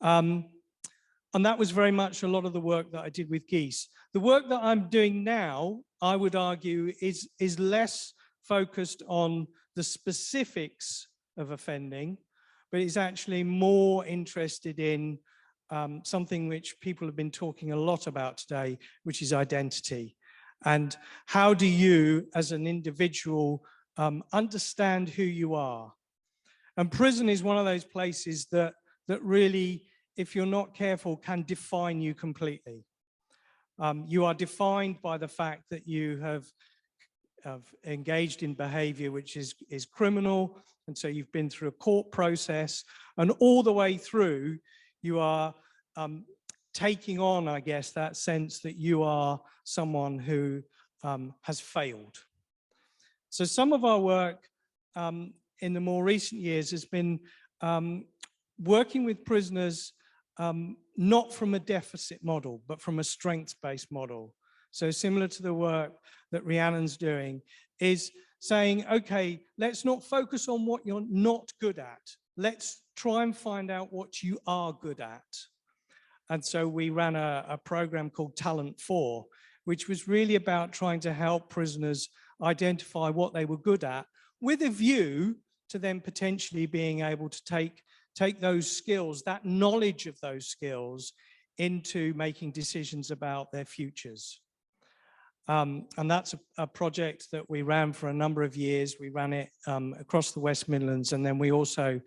And that was very much a lot of the work that I did with Geese. The work that I'm doing now, I would argue, is less focused on the specifics of offending, but is actually more interested in something which people have been talking a lot about today, which is identity. And how do you, as an individual, understand who you are. And prison is one of those places that really, if you're not careful, can define you completely. You are defined by the fact that you have engaged in behavior which is criminal, and so you've been through a court process, and all the way through you are taking on, I guess, that sense that you are someone who has failed. So some of our work in the more recent years has been working with prisoners not from a deficit model, but from a strengths-based model. So similar to the work that Rhiannon's doing, is saying, okay, let's not focus on what you're not good at. Let's try and find out what you are good at. And so we ran a program called Talent 4, which was really about trying to help prisoners identify what they were good at, with a view to them potentially being able to take those skills, that knowledge of those skills, into making decisions about their futures. And that's a project that we ran for a number of years. We ran it across the West Midlands, and then we also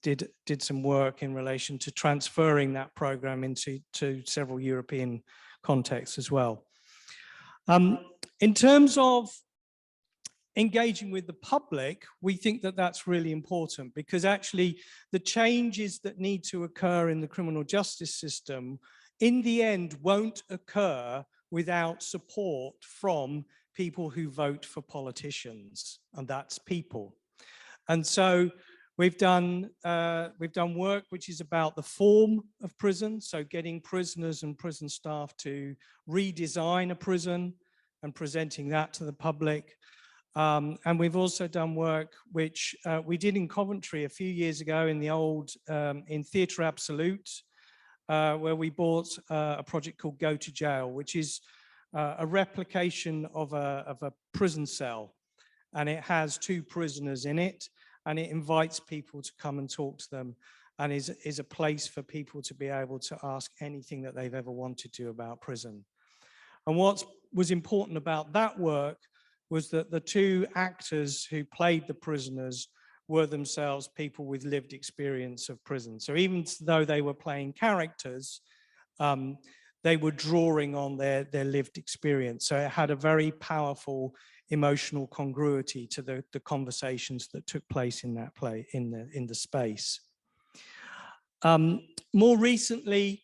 did some work in relation to transferring that program into several European contexts as well. In terms of engaging with the public, we think that that's really important, because actually the changes that need to occur in the criminal justice system in the end won't occur without support from people who vote for politicians, and that's people. And so we've done work which is about the form of prison, so getting prisoners and prison staff to redesign a prison and presenting that to the public. And we've also done work which we did in Coventry a few years ago in the old, in Theatre Absolute, where we bought a project called Go to Jail, which is a replication of a prison cell. And it has 2 prisoners in it, and it invites people to come and talk to them, and is a place for people to be able to ask anything that they've ever wanted to about prison. And what was important about that work was that the 2 actors who played the prisoners were themselves people with lived experience of prison. So even though they were playing characters, they were drawing on their lived experience. So it had a very powerful emotional congruity to the conversations that took place in that play, in the space. More recently,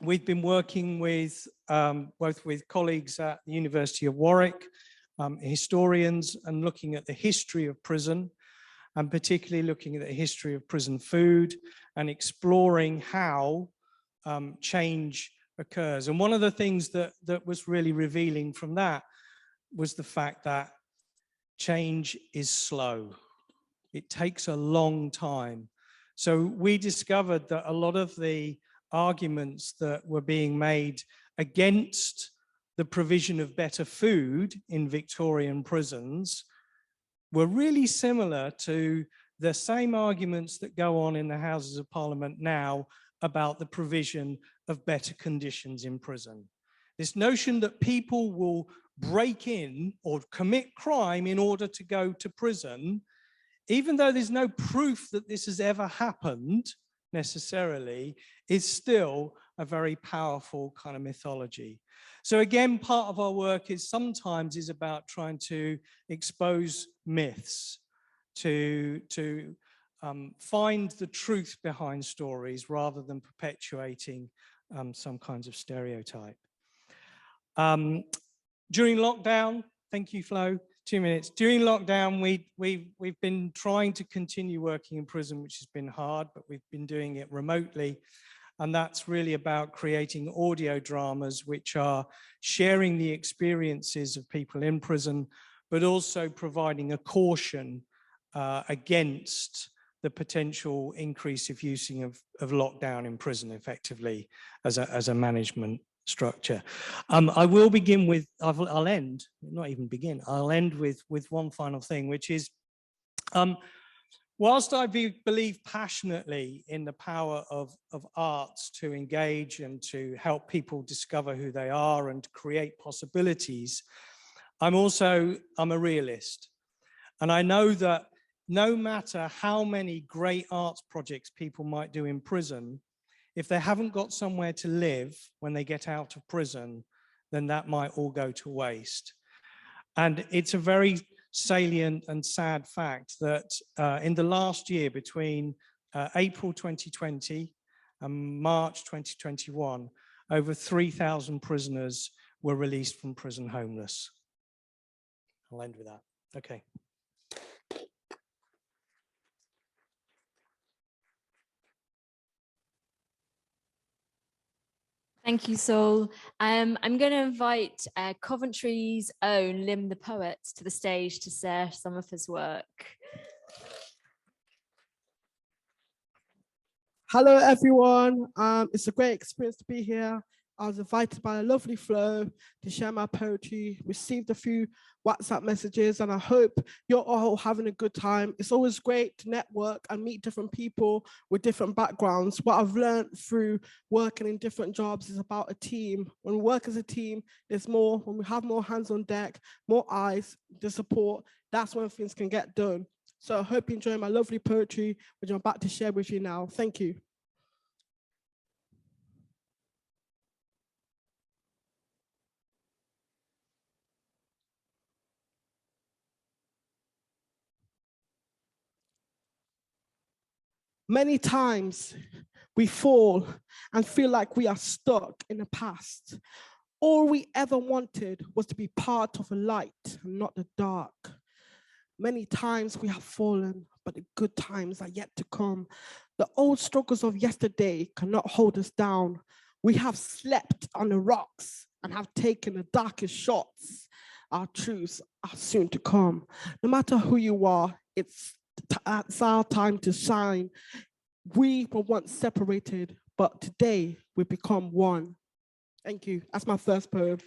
we've been working with both with colleagues at the University of Warwick, historians, and looking at the history of prison, and particularly looking at the history of prison food and exploring how change occurs. And one of the things that was really revealing from that was the fact that change is slow. It takes a long time. So we discovered that a lot of the arguments that were being made against the provision of better food in Victorian prisons were really similar to the same arguments that go on in the Houses of Parliament now about the provision of better conditions in prison. This notion that people will break in or commit crime in order to go to prison, even though there's no proof that this has ever happened necessarily, is still a very powerful kind of mythology. So again, part of our work is sometimes about trying to expose myths, to find the truth behind stories rather than perpetuating some kinds of stereotype. During lockdown, thank you, Flo, 2 minutes. During lockdown, we've been trying to continue working in prison, which has been hard, but we've been doing it remotely. And that's really about creating audio dramas, which are sharing the experiences of people in prison, but also providing a caution against the potential increase of using of lockdown in prison effectively as a management structure. I will begin with, I'll end, not even begin, I'll end with one final thing, which is, whilst I believe passionately in the power of arts to engage and to help people discover who they are and create possibilities, I'm a realist. And I know that no matter how many great arts projects people might do in prison, if they haven't got somewhere to live when they get out of prison, then that might all go to waste. And it's a very salient and sad fact that in the last year, between April 2020 and March 2021, over 3,000 prisoners were released from prison homeless. I'll end with that. Okay. Thank you, Saul. I'm going to invite Coventry's own Lim the Poet to the stage to share some of his work. Hello, everyone. It's a great experience to be here. I was invited by a lovely Flo to share my poetry, received a few WhatsApp messages, and I hope you're all having a good time. It's always great to network and meet different people with different backgrounds. What I've learned through working in different jobs is about a team. When we work as a team, there's more. When we have more hands on deck, more eyes, the support, that's when things can get done. So I hope you enjoy my lovely poetry, which I'm about to share with you now. Thank you. Many times we fall and feel like we are stuck in the past. All we ever wanted was to be part of a light and not the dark. Many times we have fallen, but the good times are yet to come. The old struggles of yesterday cannot hold us down. We have slept on the rocks and have taken the darkest shots. Our truths are soon to come. No matter who you are, it's our time to shine. We were once separated, but today we become one. Thank you. That's my first poem.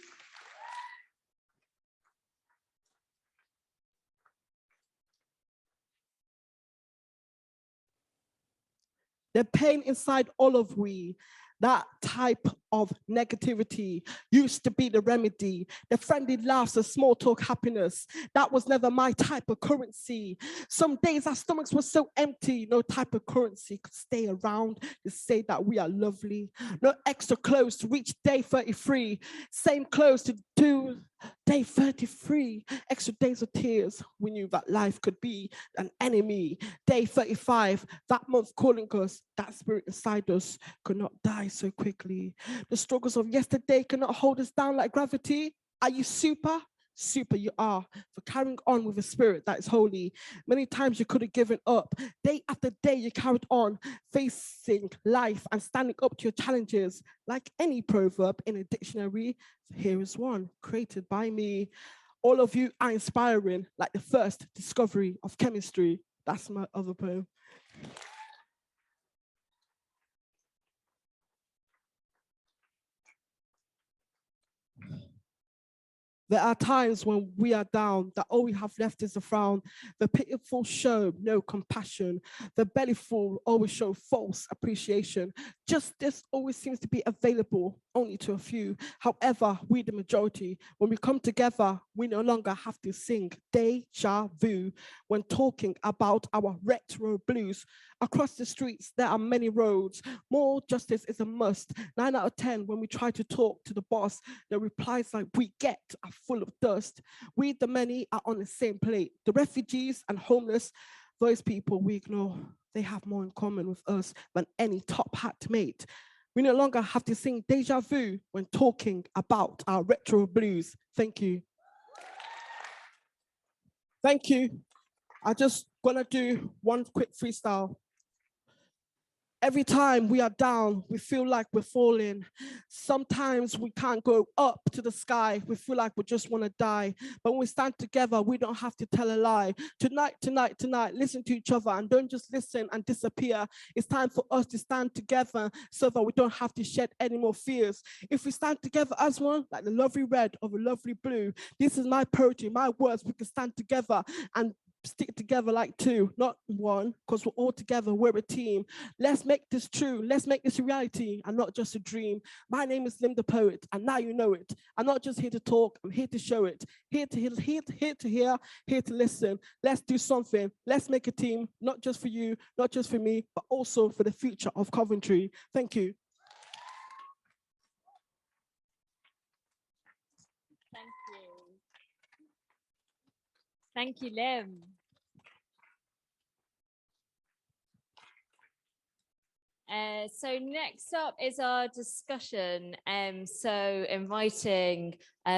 The pain inside all of we, that type of negativity used to be the remedy. The friendly laughs, the small talk happiness, that was never my type of currency. Some days our stomachs were so empty, no type of currency could stay around to say that we are lovely. No extra clothes to reach day 33, same clothes to do day 33, extra days of tears. We knew that life could be an enemy. Day 35, that month calling us, that spirit inside us could not die so quickly. The struggles of yesterday cannot hold us down like gravity. Are you super? Super you are, for carrying on with a spirit that is holy. Many times you could have given up. Day after day you carried on, facing life and standing up to your challenges. Like any proverb in a dictionary, here is one created by me. All of you are inspiring, like the first discovery of chemistry. That's my other poem. There are times when we are down, that all we have left is a frown. The pitiful show no compassion. The bellyful always show false appreciation. Justice always seems to be available only to a few. However, we the majority, when we come together, we no longer have to sing deja vu when talking about our retro blues. Across the streets, there are many roads. More justice is a must. 9 out of 10, when we try to talk to the boss, the replies like we get are full of dust. We, the many, are on the same plate. The refugees and homeless, those people we ignore, they have more in common with us than any top hat mate. We no longer have to sing deja vu when talking about our retro blues. Thank you. Thank you. I just gonna do one quick freestyle. Every time we are down, we feel like we're falling. Sometimes we can't go up to the sky. We feel like we just want to die. But when we stand together, we don't have to tell a lie. Tonight, listen to each other and don't just listen and disappear. It's time for us to stand together so that we don't have to shed any more fears. If we stand together as one, like the lovely red or the lovely blue, this is my poetry, my words, we can stand together and stick together like two, not one, because we're all together, we're a team. Let's make this true, let's make this a reality and not just a dream. My name is Lim the Poet, and now you know it. I'm not just here to talk, I'm here to show it. Here to hear, here to listen. Let's do something, let's make a team, not just for you, not just for me, but also for the future of Coventry. Thank you. Thank you. Thank you, Lim. So next up is our discussion. So inviting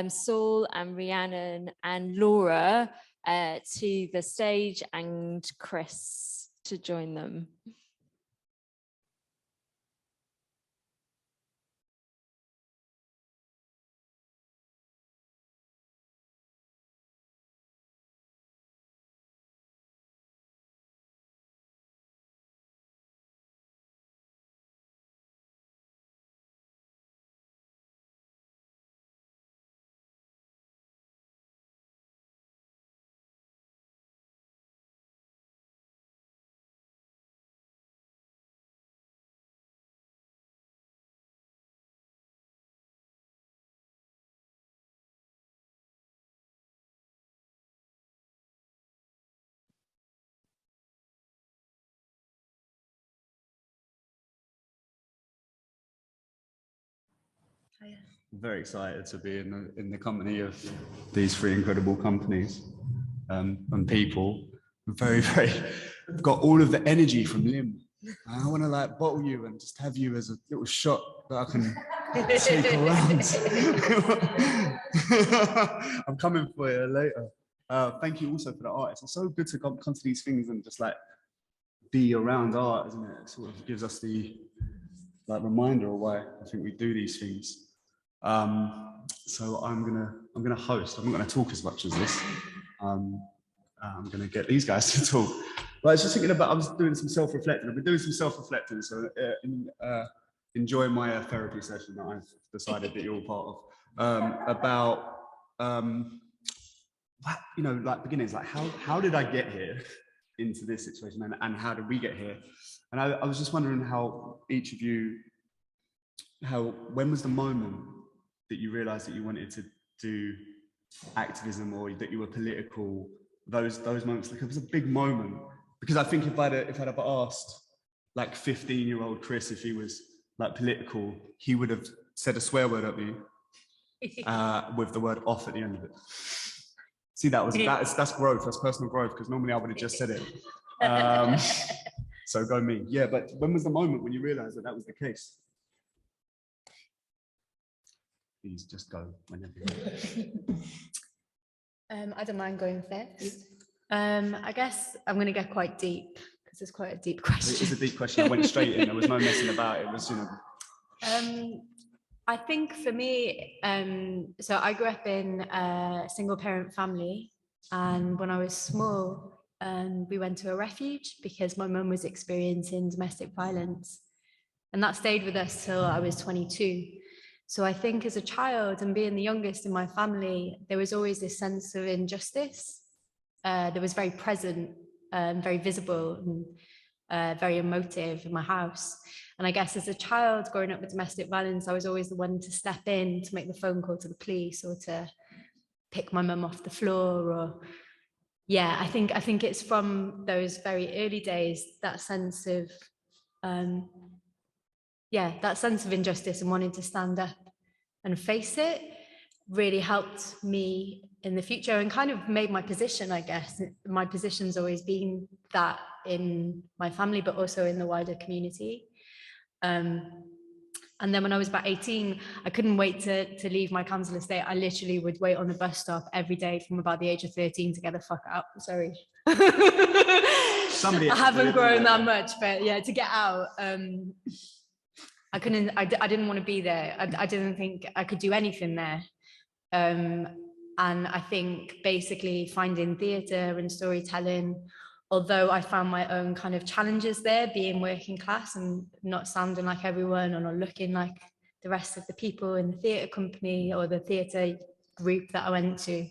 Saul and Rhiannon and Laura to the stage and Chris to join them. I'm very excited to be in the company of these three incredible companies and people. I'm I've got all of the energy from Lim. I want to like bottle you and just have you as a little shot that I can take around. I'm coming for you later. Thank you also for the art. It's so good to come to these things and just like be around art, isn't it? It sort of gives us the like reminder of why I think we do these things. So I'm gonna host. I'm not gonna talk as much as this. I'm gonna get these guys to talk. But I was just thinking about. I was doing some self-reflecting. I've been doing some self-reflecting. So enjoy my therapy session that I've decided that you're all part of. About you know, like beginnings. Like how did I get here into this situation, and how did we get here? And I was just wondering how each of you, when was the moment that you realized that you wanted to do activism or that you were political? Those moments, like it was a big moment, because I think if I'd have asked like 15-year-old Chris if he was like political, he would have said a swear word at me with the word off at the end of it. See, that's growth, that's personal growth, because normally I would have just said it. So go me. Yeah, but when was the moment when you realized that was the case? Please just go whenever you're I don't mind going first. I guess I'm going to get quite deep because it's quite a deep question. It is a deep question. I went straight in. There was no messing about. It was, you know. I think for me, so I grew up in a single parent family, and when I was small, we went to a refuge because my mum was experiencing domestic violence, and that stayed with us till I was 22. So I think as a child and being the youngest in my family, there was always this sense of injustice that was very present, very visible, and very emotive in my house. And I guess as a child growing up with domestic violence, I was always the one to step in to make the phone call to the police or to pick my mum off the floor. Or yeah, I think it's from those very early days, that sense of that sense of injustice and wanting to stand up and face it really helped me in the future and kind of made my position, I guess. My position's always been that in my family, but also in the wider community. And then when I was about 18, I couldn't wait to leave my council estate. I literally would wait on the bus stop every day from about the age of 13 to get the fuck out. Sorry. I haven't grown that much, but yeah, to get out. I didn't want to be there. I didn't think I could do anything there. And I think basically finding theatre and storytelling, although I found my own kind of challenges there, being working class and not sounding like everyone or not looking like the rest of the people in the theatre company or the theatre group that I went to.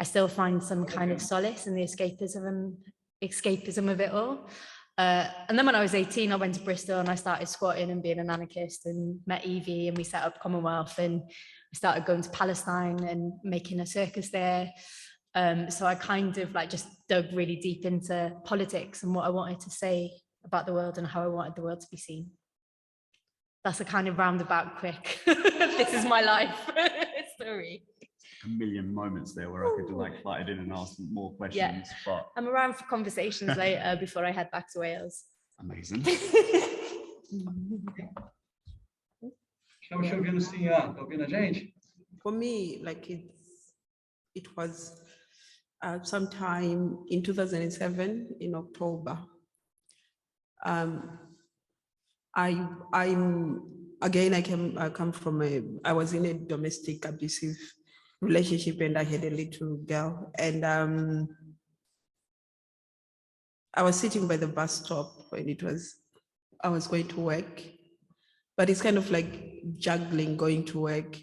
I still find some kind of solace in the escapism of it all. And then when I was 18, I went to Bristol and I started squatting and being an anarchist, and met Evie, and we set up Commonwealth, and we started going to Palestine and making a circus there. So I kind of like just dug really deep into politics and what I wanted to say about the world and how I wanted the world to be seen. That's a kind of roundabout quick, this is my life story. A million moments there where I could like butted in and ask more questions, Yeah. but I'm around for conversations later before I head back to Wales. amazing. How are you going to see that? Going to change? For me, like it was sometime in 2007 in October. I come from I was in a domestic abusive relationship, and I had a little girl, and I was sitting by the bus stop when I was going to work, but it's kind of like juggling going to work,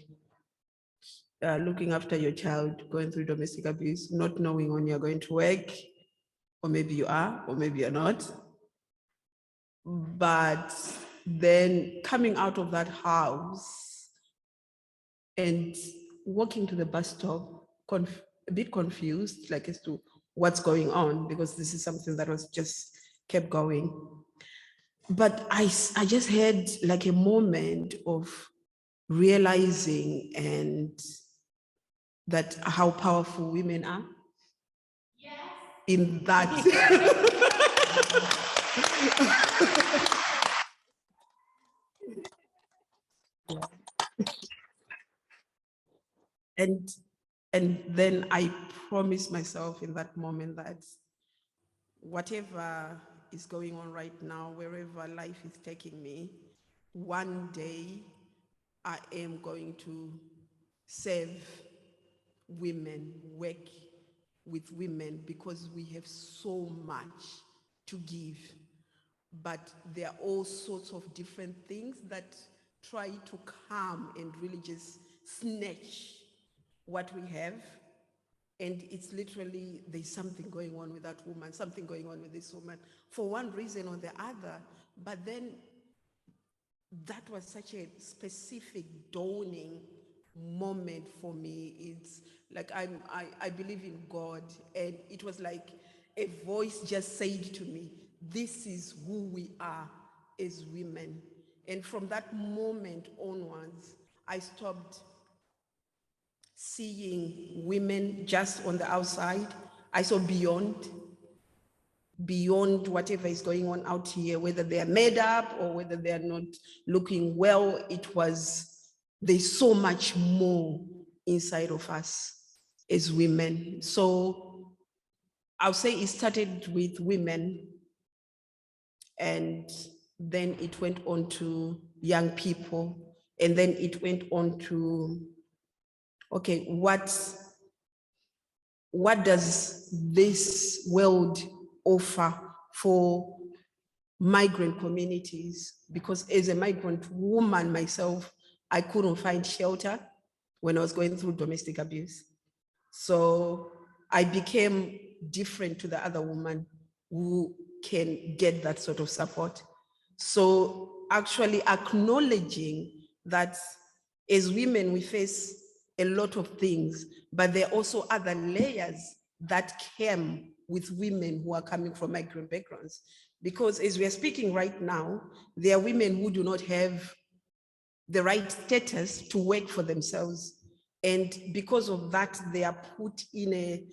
looking after your child, going through domestic abuse, not knowing when you're going to work, or maybe you are, or maybe you're not. But then coming out of that house and walking to the bus stop, a bit confused, like as to what's going on, because this is something that was just kept going. But I just had like a moment of realizing and that how powerful women are. Yes. In that. And then I promised myself in that moment that whatever is going on right now, wherever life is taking me, one day I am going to serve women, work with women, because we have so much to give. But there are all sorts of different things that try to come and really just snatch what we have. And it's literally, there's something going on with that woman, something going on with this woman, for one reason or the other. But then that was such a specific dawning moment for me. It's like I believe in God, and it was like a voice just said to me, this is who we are as women. And from that moment onwards, I stopped seeing women just on the outside. I saw beyond whatever is going on out here, whether they are made up or whether they are not looking well. There's so much more inside of us as women. So I'll say it started with women, and then it went on to young people, and then it went on to, okay, what does this world offer for migrant communities? Because as a migrant woman myself, I couldn't find shelter when I was going through domestic abuse. So I became different to the other woman who can get that sort of support. So actually acknowledging that as women, we face a lot of things, but there are also other layers that came with women who are coming from migrant backgrounds. Because as we are speaking right now, there are women who do not have the right status to work for themselves. And because of that, they are put in a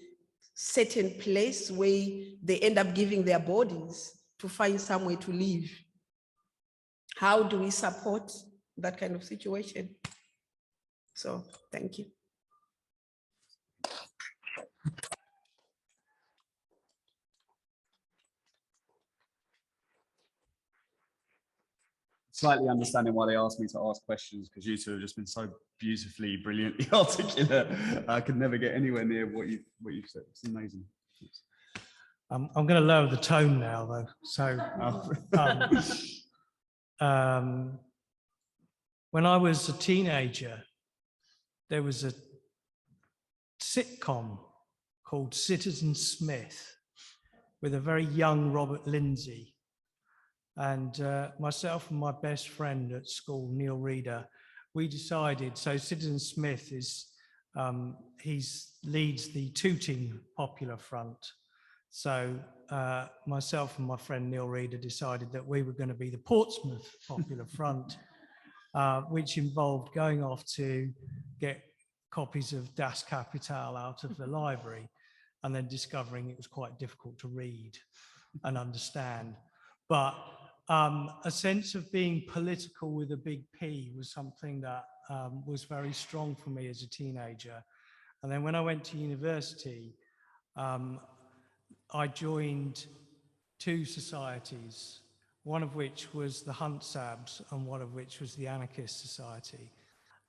certain place where they end up giving their bodies to find somewhere to live. How do we support that kind of situation? So, thank you. Slightly understanding why they asked me to ask questions, because you two have just been so beautifully, brilliantly articulate. I could never get anywhere near what you've said. It's amazing. I'm going to lower the tone now, though. So, when I was a teenager, there was a sitcom called Citizen Smith with a very young Robert Lindsay. And myself and my best friend at school, Neil Reader, we decided, so Citizen Smith is, leads the Tooting Popular Front. So myself and my friend Neil Reader decided that we were going to be the Portsmouth Popular Front, which involved going off to get copies of Das Kapital out of the library and then discovering it was quite difficult to read and understand. But a sense of being political with a big P was something that was very strong for me as a teenager. And then when I went to university, I joined two societies, one of which was the Hunt Sabs and one of which was the Anarchist Society.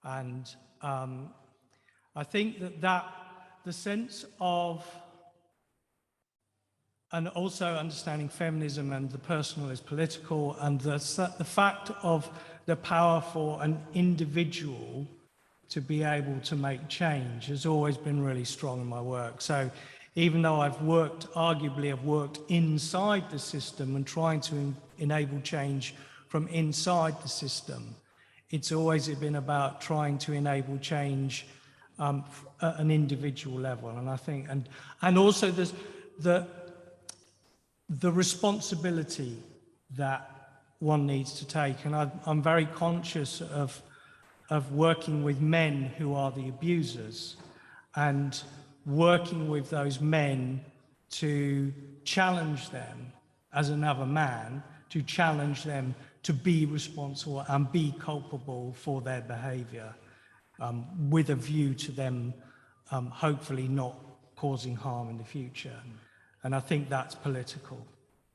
And I think that the sense of, and also understanding feminism and the personal is political, and the fact of the power for an individual to be able to make change has always been really strong in my work. So even though I've worked inside the system and trying to enable change from inside the system, it's always been about trying to enable change at an individual level. And I think, and also there's the responsibility that one needs to take. And I'm very conscious of working with men who are the abusers and working with those men to challenge them as another man, to challenge them to be responsible and be culpable for their behavior, with a view to them hopefully not causing harm in the future. And I think that's political.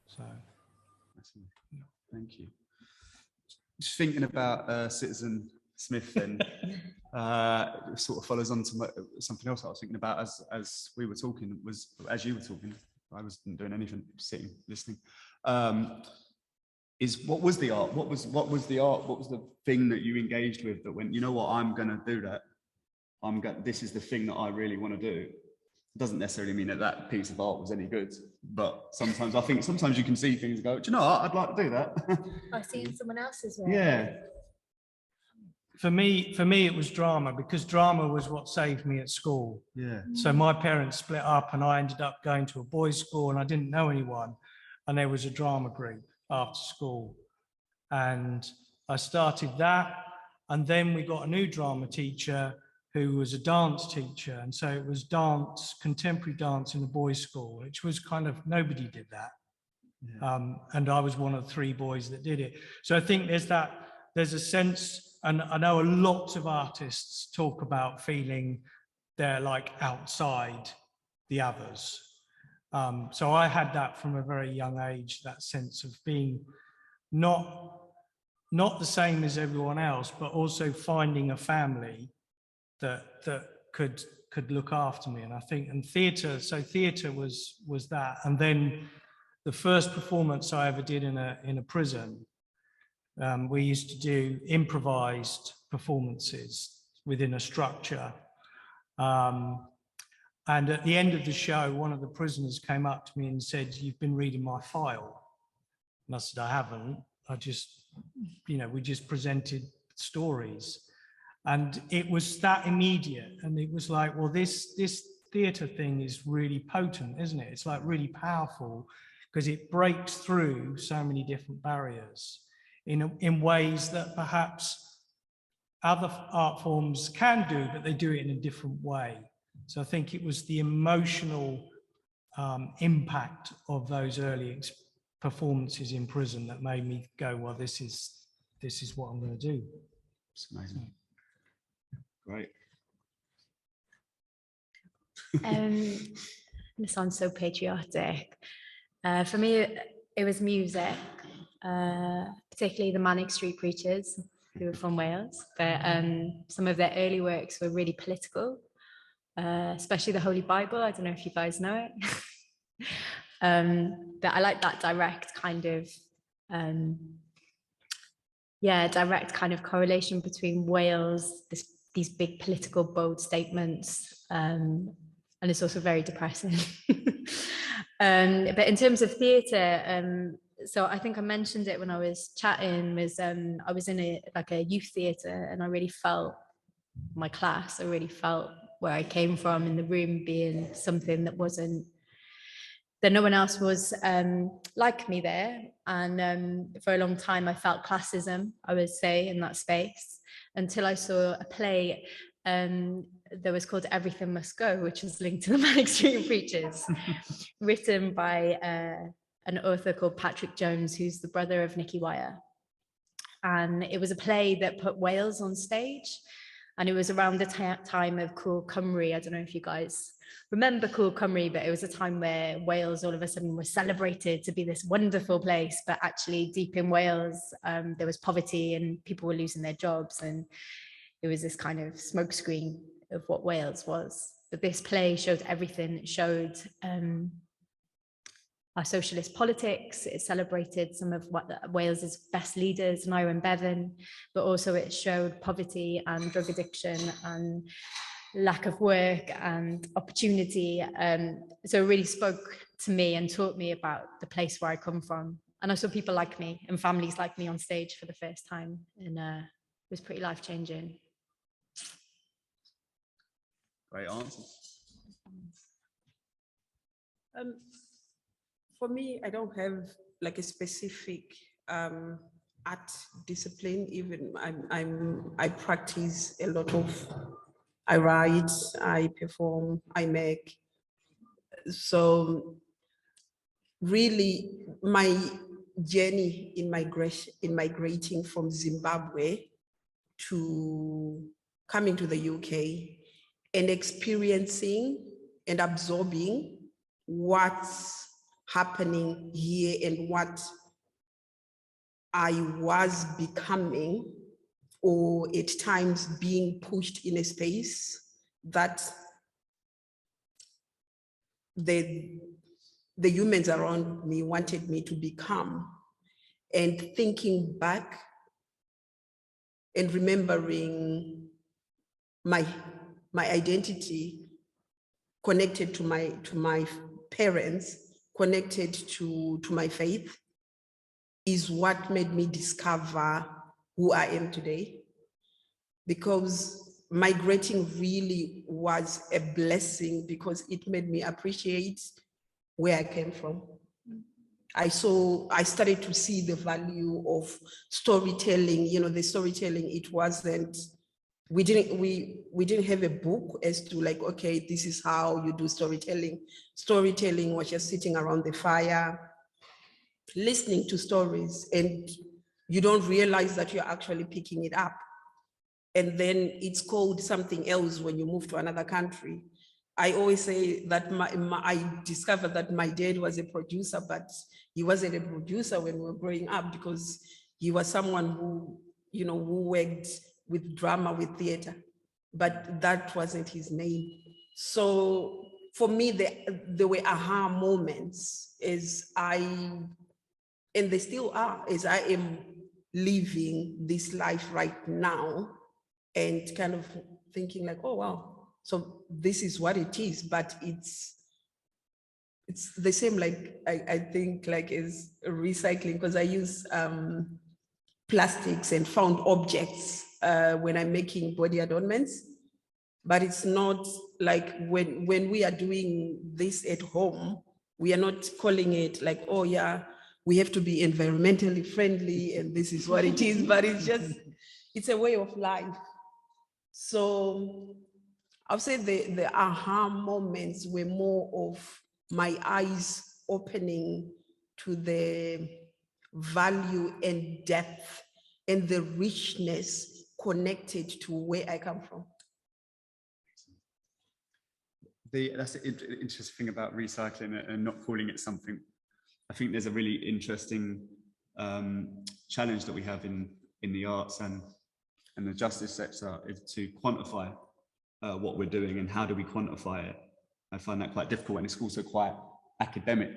So, thank you. Just thinking about Citizen Smith, then sort of follows on to something else I was thinking about as we were talking. As you were talking, I wasn't doing anything, sitting, listening. Is what was the art? What was the art? What was the thing that you engaged with that went, you know what, I'm going to do that. This is the thing that I really want to do. It doesn't necessarily mean that piece of art was any good, but sometimes I think you can see things and go, do you know what, I'd like to do that. I see in someone else's work. Yeah. For me, it was drama, because drama was what saved me at school. Yeah. So my parents split up and I ended up going to a boys' school and I didn't know anyone. And there was a drama group after school. And I started that. And then we got a new drama teacher who was a dance teacher. And so it was dance, contemporary dance in a boys' school, which was kind of, nobody did that. Yeah. And I was one of the 3 boys that did it. So I think there's a sense, and I know a lot of artists talk about feeling they're like outside the others. So I had that from a very young age, that sense of being not the same as everyone else, but also finding a family that could look after me. And I think, and theatre was that. And then the first performance I ever did in a prison, we used to do improvised performances within a structure. And at the end of the show, one of the prisoners came up to me and said, "You've been reading my file." And I said, "I haven't. We just presented stories." And it was that immediate. And it was like, well, this theatre thing is really potent, isn't it? It's like really powerful because it breaks through so many different barriers in ways that perhaps other art forms can do, but they do it in a different way. So I think it was the emotional impact of those early performances in prison that made me go, well, this is what I'm going to do. It's amazing. Great. This sounds so patriotic. For me, it was music, particularly the Manic Street Preachers, who were from Wales. But some of their early works were really political, especially the Holy Bible. I don't know if you guys know it. But I like that direct kind of correlation between Wales, these big political bold statements, And it's also very depressing. But in terms of theatre, so I think I mentioned it when I was chatting, I was in a youth theatre, and I really felt my class. I really felt where I came from in the room being something that no one else was like me there. And for a long time, I felt classism, I would say, in that space, until I saw a play that was called Everything Must Go, which is linked to the Manic Street Preachers, written by an author called Patrick Jones, who's the brother of Nicky Wire. And it was a play that put Wales on stage. And it was around the time of Cool Cymru. I don't know if you guys remember Cool Cymru, but it was a time where Wales all of a sudden was celebrated to be this wonderful place. But actually deep in Wales, there was poverty and people were losing their jobs. And it was this kind of smokescreen of what Wales was. But this play showed everything. It showed our socialist politics. It celebrated some of Wales's best leaders, Nair and Bevan, but also it showed poverty and drug addiction and lack of work and opportunity. So it really spoke to me and taught me about the place where I come from. And I saw people like me and families like me on stage for the first time. And it was pretty life-changing. Great answer. For me, I don't have like a specific art discipline. Even I practice a lot of. I write, I perform, I make. So really, my journey in migrating from Zimbabwe to coming to the UK and experiencing and absorbing what's happening here and what I was becoming, or at times being pushed in a space that the humans around me wanted me to become. And thinking back and remembering my identity connected to my parents, connected to my faith, is what made me discover who I am today. Because migrating really was a blessing, because it made me appreciate where I came from. I started to see the value of storytelling. You know, the storytelling, it wasn't, we didn't have a book as to like, okay, this is how you do storytelling. Storytelling was just sitting around the fire, listening to stories, and you don't realize that you're actually picking it up. And then it's called something else when you move to another country. I always say that I discovered that my dad was a producer, but he wasn't a producer when we were growing up, because he was someone who, you know, who worked with drama, with theater, but that wasn't his name. So for me, there were aha moments and they still are, as I am living this life right now, and kind of thinking like, oh, wow, so this is what it is. But it's the same, like, I think like is recycling, because I use plastics and found objects when I'm making body adornments. But it's not like when we are doing this at home, we are not calling it like, oh yeah, we have to be environmentally friendly and this is what it is, but it's a way of life. So I'll say the aha moments were more of my eyes opening to the value and depth and the richness connected to where I come from. That's the interesting thing about recycling and not calling it something. I think there's a really interesting challenge that we have in the arts and the justice sector, is to quantify what we're doing, and how do we quantify it. I find that quite difficult, and it's also quite academic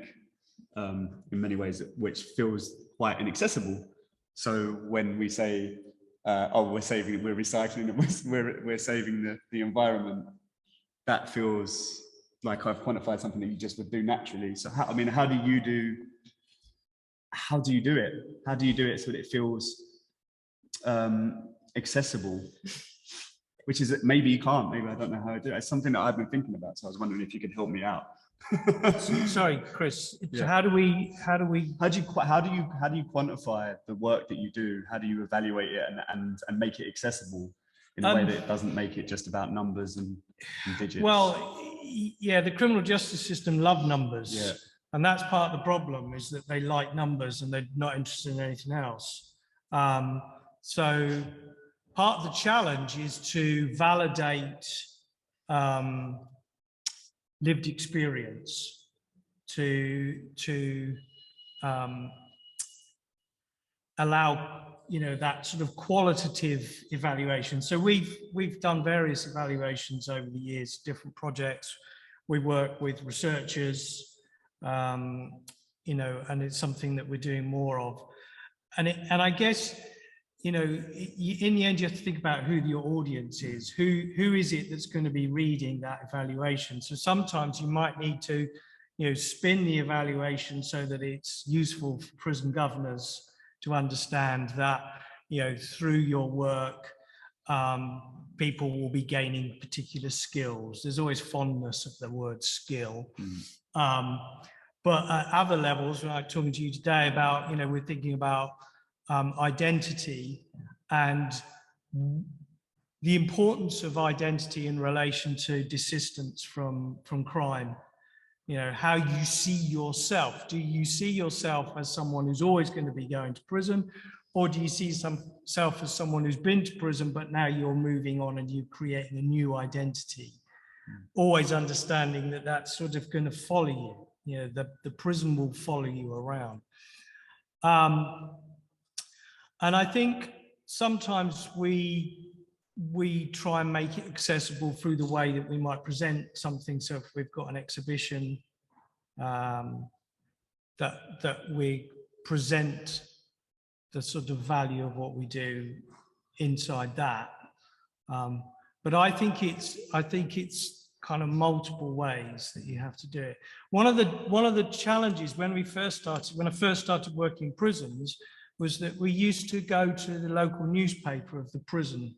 in many ways, which feels quite inaccessible. So when we say, oh, we're recycling, and we're saving the environment, that feels like I've quantified something that you just would do naturally. So how, I mean, how do you do it? How do you do it so that it feels accessible? Which is, maybe you can't, maybe I don't know how to do it. It's something that I've been thinking about. So I was wondering if you could help me out. Sorry, Chris. Yeah. How do you quantify the work that you do? How do you evaluate it and make it accessible in a way that it doesn't make it just about numbers and digits? Well, yeah, the criminal justice system love numbers. Yeah. And that's part of the problem, is that they like numbers and they're not interested in anything else. So part of the challenge is to validate lived experience, to allow, you know, that sort of qualitative evaluation. So we've done various evaluations over the years, different projects. We work with researchers, you know, and it's something that we're doing more of. And I guess, you know, in the end, you have to think about who your audience is. Who is it that's going to be reading that evaluation? So sometimes you might need to, you know, spin the evaluation so that it's useful for prison governors to understand that, you know, through your work, people will be gaining particular skills. There's always fondness of the word skill. But at other levels, like talking to you today about, you know, we're thinking about identity and the importance of identity in relation to desistance from crime. You know, how you see yourself. Do you see yourself as someone who's always going to be going to prison? Or do you see yourself as someone who's been to prison, but now you're moving on and you're creating a new identity? Always understanding that that's sort of going to follow you. You know, the prison will follow you around. And I think sometimes we try and make it accessible through the way that we might present something. So if we've got an exhibition, that we present the sort of value of what we do inside that. But I think it's kind of multiple ways that you have to do it. One of the challenges when I first started working in prisons was that we used to go to the local newspaper of the prison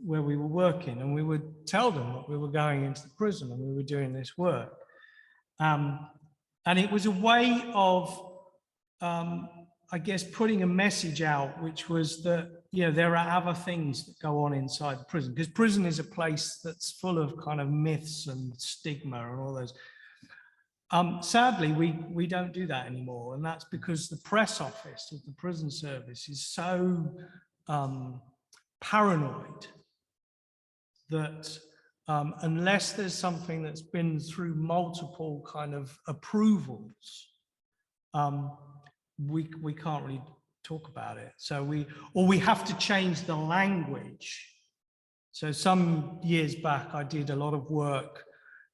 where we were working, and we would tell them that we were going into the prison and we were doing this work. And it was a way of, I guess, putting a message out, which was that, you know, there are other things that go on inside the prison, because prison is a place that's full of kind of myths and stigma and all those. Sadly, we don't do that anymore, and that's because the press office of the prison service is so paranoid that unless there's something that's been through multiple kind of approvals, we can't really talk about it. So we have to change the language. So some years back, I did a lot of work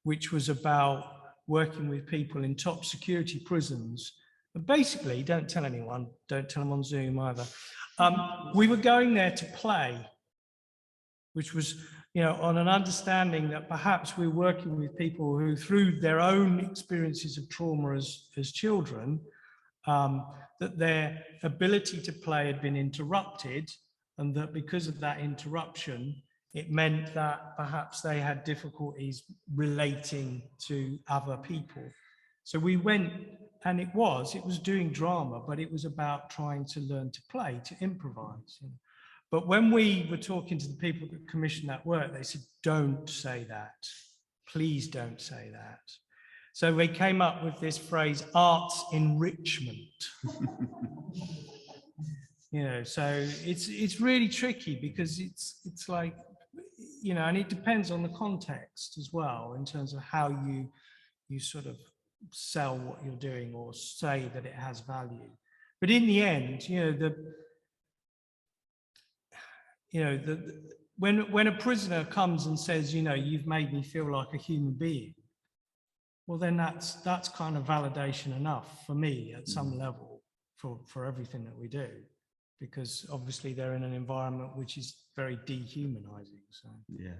which was about working with people in top security prisons. But basically, don't tell anyone, don't tell them on Zoom either. We were going there to play, which was, you know, on an understanding that perhaps we're working with people who, through their own experiences of trauma as children, that their ability to play had been interrupted, and that because of that interruption, it meant that perhaps they had difficulties relating to other people. So we went, and it was doing drama, but it was about trying to learn to play, to improvise. You know. But when we were talking to the people that commissioned that work, they said, don't say that. Please don't say that. So they came up with this phrase, arts enrichment. You know, so it's really tricky, because it's like, you know, and it depends on the context as well, in terms of how you sort of sell what you're doing or say that it has value. But in the end, you know, when a prisoner comes and says, you know, you've made me feel like a human being, well, then that's kind of validation enough for me at some level for everything that we do, because obviously they're in an environment which is very dehumanizing. So yeah.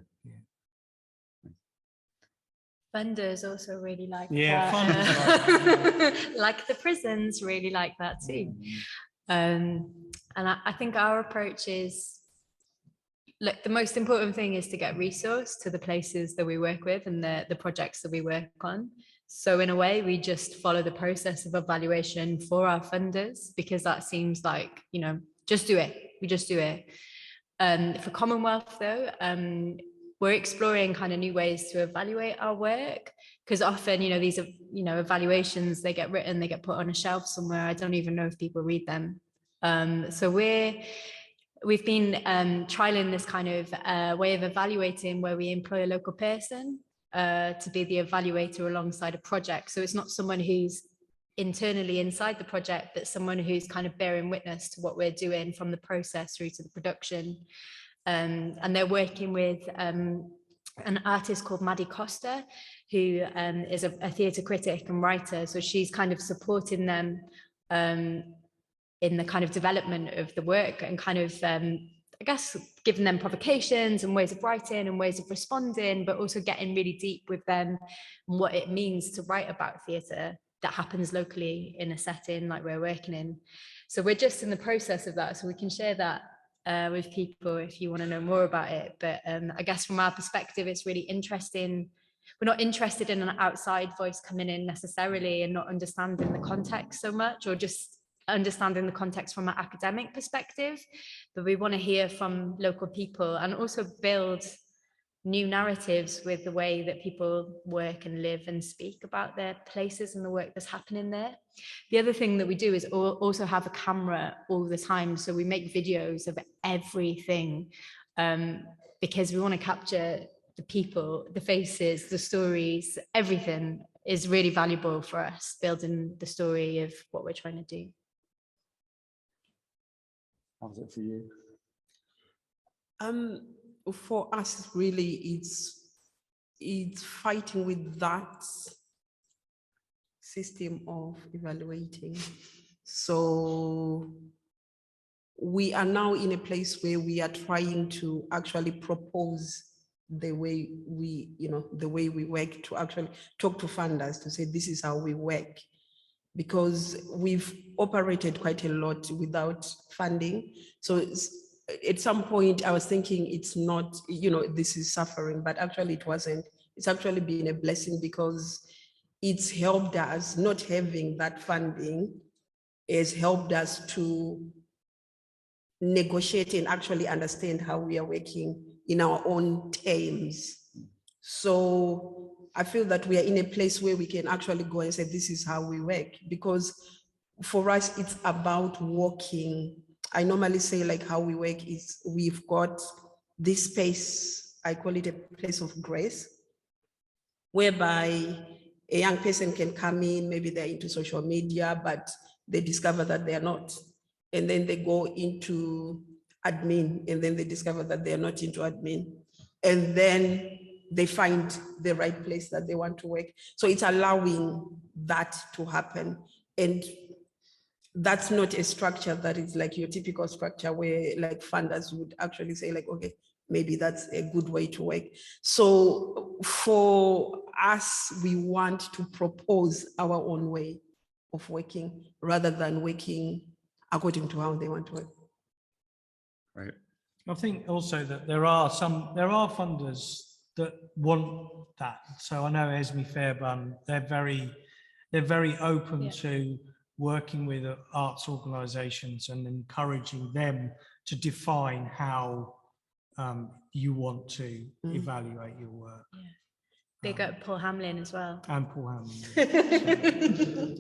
Funders also really like Yeah, that. funders Like the prisons really like that too. And I think our approach is, look, the most important thing is to get resource to the places that we work with and the projects that we work on. So in a way, we just follow the process of evaluation for our funders, because that seems like, you know, just do it. We just do it. For Commonwealth though, we're exploring kind of new ways to evaluate our work, because often, you know, these, you know, evaluations, they get written, they get put on a shelf somewhere. I don't even know if people read them. So we've been trialing this kind of way of evaluating where we employ a local person to be the evaluator alongside a project. So it's not someone who's internally inside the project, but someone who's kind of bearing witness to what we're doing from the process through to the production. And they're working with an artist called Maddie Costa, who is a theatre critic and writer. So she's kind of supporting them in the kind of development of the work, and kind of, I guess, giving them provocations and ways of writing and ways of responding, but also getting really deep with them and what it means to write about theatre that happens locally in a setting like we're working in. So we're just in the process of that, so we can share that with people if you want to know more about it. But I guess from our perspective, it's really interesting. We're not interested in an outside voice coming in necessarily and not understanding the context so much, or just understanding the context from an academic perspective, but we want to hear from local people and also build new narratives with the way that people work and live and speak about their places and the work that's happening there. The other thing that we do is also have a camera all the time. So we make videos of everything because we want to capture the people, the faces, the stories. Everything is really valuable for us, building the story of what we're trying to do. How's it for you? For us, really, it's fighting with that system of evaluating. So we are now in a place where we are trying to actually propose the way we, the way we work, to actually talk to funders to say, this is how we work. Because we've operated quite a lot without funding. So at some point I was thinking it's not, this is suffering, but actually it wasn't. It's actually been a blessing, because it's helped us. Not having that funding has helped us to negotiate and actually understand how we are working in our own terms. So I feel that we are in a place where we can actually go and say, this is how we work, because for us, it's about walking. I normally say, like, how we work is we've got this space, I call it a place of grace, whereby a young person can come in, maybe they're into social media, but they discover that they are not. And then they go into admin, and then they discover that they are not into admin. And then they find the right place that they want to work. So it's allowing that to happen. And that's not a structure that is like your typical structure where like funders would actually say, like, okay, maybe that's a good way to work. So for us, we want to propose our own way of working rather than working according to how they want to work. Right. I think also that there are funders that want that. So I know Esme Fairbairn, they're very open to working with arts organisations and encouraging them to define how you want to evaluate your work. Yeah. Big up Paul Hamlin as well. And Paul Hamlin.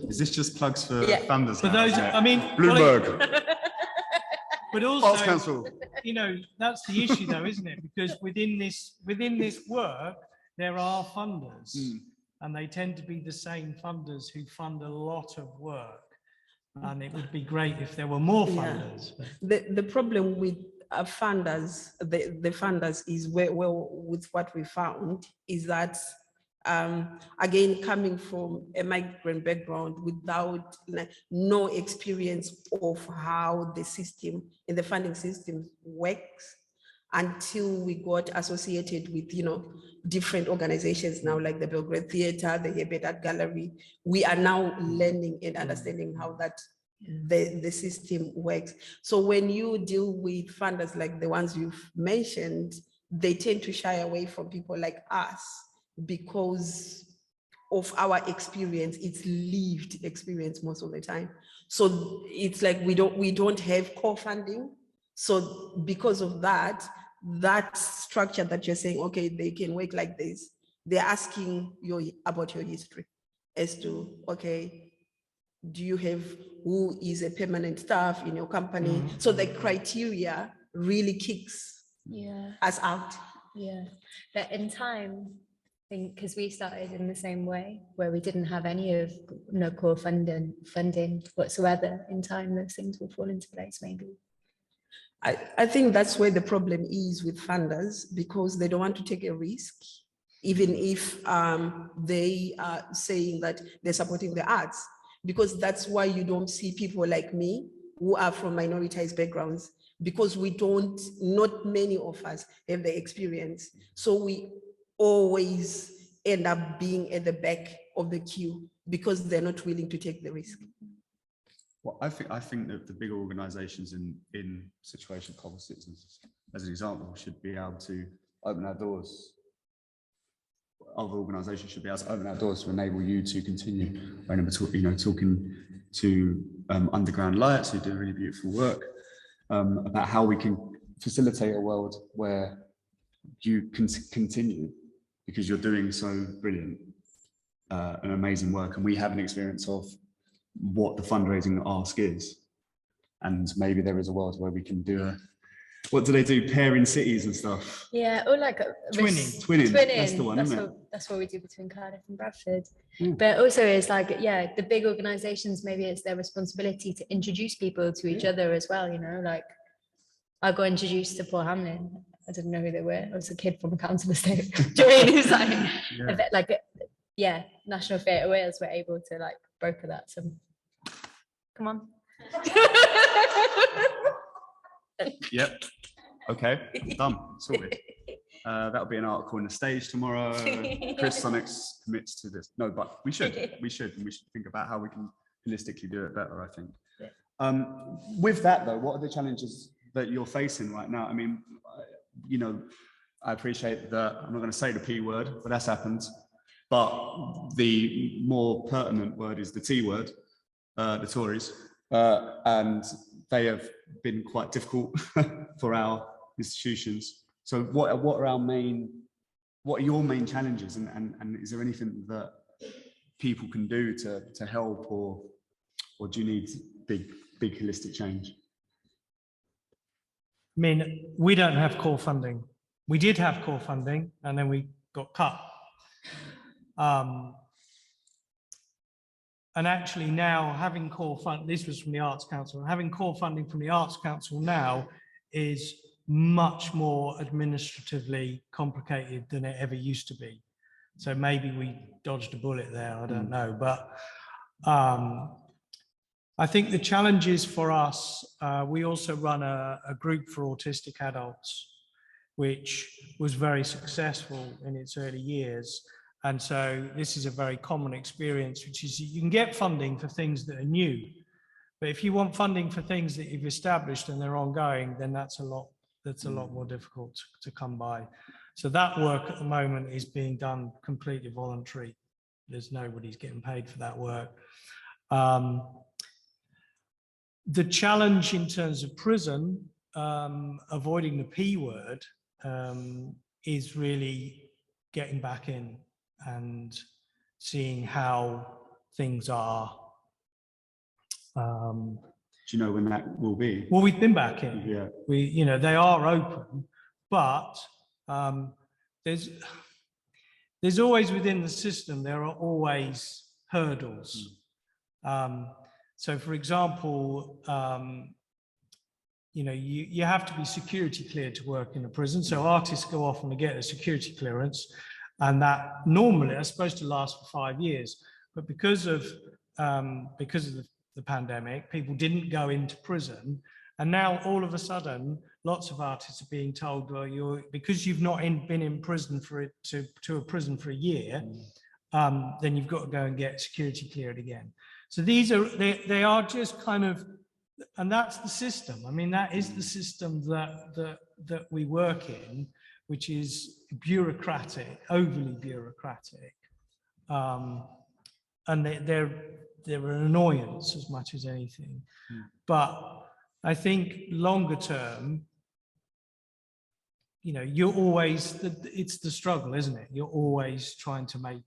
Is this just plugs for funders? For those, I mean, Bloomberg. But also, Arts Council. That's the issue, though, isn't it? Because within this work, there are funders, and they tend to be the same funders who fund a lot of work. And it would be great if there were more funders. Yeah. The problem with funders, the funders is with what we found is that, again, coming from a migrant background without no experience of how the system and the funding system works, until we got associated with, different organizations now, like the Belgrade Theatre, the Habitat Gallery. We are now learning and understanding how that the system works. So when you deal with funders like the ones you've mentioned, they tend to shy away from people like us because of our experience. It's lived experience most of the time. So it's like we don't have core funding. So because of that structure that you're saying, okay, they can work like this, they're asking you about your history as to, okay, do you have who is a permanent staff in your company? So the criteria really kicks us out. Yeah, but in time, I think because we started in the same way, where we didn't have any of no core funding whatsoever, in time those things will fall into place maybe. I think that's where the problem is with funders, because they don't want to take a risk, even if they are saying that they're supporting the arts, because that's why you don't see people like me who are from minoritized backgrounds, because not many of us have the experience. So we always end up being at the back of the queue because they're not willing to take the risk. Well, I think that the bigger organisations in situation policies, as an example, should be able to open our doors. Other organisations should be able to open our doors to enable you to continue. I remember talking to Underground Lights, who do really beautiful work, about how we can facilitate a world where you can continue because you're doing so brilliant and amazing work, and we have an experience of what the fundraising ask is, and maybe there is a world where we can do what do they do, pairing cities and stuff? Yeah, or like twinning. That's the one, isn't it? That's what we do between Cardiff and Bradford. But also it's like, yeah, the big organizations, maybe it's their responsibility to introduce people to each other as well, like I got introduced to Paul Hamlin. I didn't know who they were. I was a kid from a council estate. Who's like, National Theatre Wales were able to like broker that. So come on. Yep. Okay. Done. Sorted. That'll be an article in the Stage tomorrow. Chris Sonics commits to this. No, but we should think about how we can holistically do it better, I think. With that though, what are the challenges that you're facing right now? I mean, I appreciate that I'm not going to say the P word, but that's happened. But the more pertinent word is the T word, the Tories, and they have been quite difficult for our institutions. So what are your main challenges, and is there anything that people can do to help, or do you need big holistic change? I mean, we don't have core funding. We did have core funding, and then we got cut. And actually now having core fund, this was from the Arts Council, having core funding from the Arts Council now is much more administratively complicated than it ever used to be. So maybe we dodged a bullet there, I don't know. But I think the challenges for us, we also run a group for autistic adults, which was very successful in its early years. And so this is a very common experience, which is you can get funding for things that are new. But if you want funding for things that you've established and they're ongoing, then that's a lot more difficult to come by. So that work at the moment is being done completely voluntary. Nobody's getting paid for that work. The challenge in terms of prison, avoiding the P word, is really getting back in and seeing how things are. Do you know when that will be? Well, we've been back in. Yeah. They are open, but there's always within the system, there are always hurdles. So for example, you have to be security cleared to work in a prison. So artists go off and they get a security clearance, and that normally are supposed to last for 5 years. But because of the pandemic, people didn't go into prison, And now all of a sudden, lots of artists are being told, well, because you've not been in prison to a prison for a year, then you've got to go and get security cleared again. So they are just kind of, and that's the system. I mean, that is the system that we work in, which is bureaucratic, overly bureaucratic. And they're an annoyance as much as anything. But I think longer term, you're always, it's the struggle, isn't it? You're always trying to make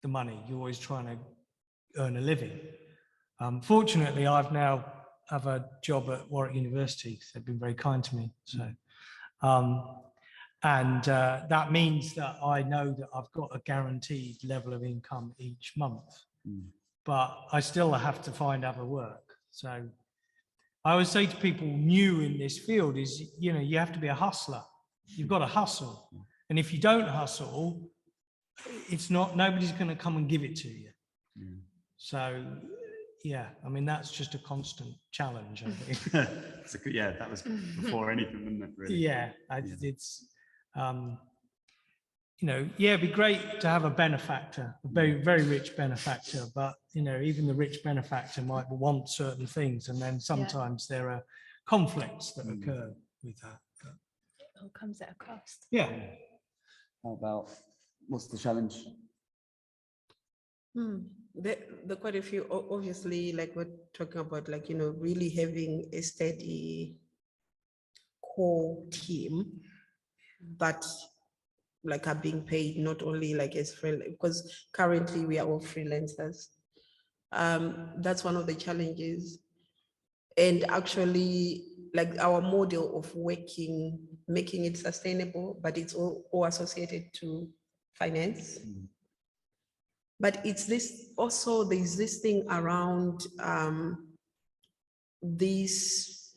the money. You're always trying to earn a living. Fortunately, I've now have a job at Warwick University. They've been very kind to me. So, that means that I know that I've got a guaranteed level of income each month, but I still have to find other work. So I always say to people new in this field is, you have to be a hustler. You've got to hustle. And if you don't hustle, nobody's going to come and give it to you. So, yeah, I mean, that's just a constant challenge, I think. Yeah, that was before anything, wasn't it, really? Yeah, it's, it'd be great to have a benefactor, a very, very rich benefactor, but, even the rich benefactor might want certain things, and then sometimes there are conflicts that occur with that. But it all comes at a cost. Yeah. How about, what's the challenge? There are quite a few, obviously, like we're talking about, like, really having a steady core team, but like are being paid not only like as freelance, because currently we are all freelancers. That's one of the challenges. And actually, like our model of working, making it sustainable, but it's all associated to finance. But it's this also, there's this thing around this,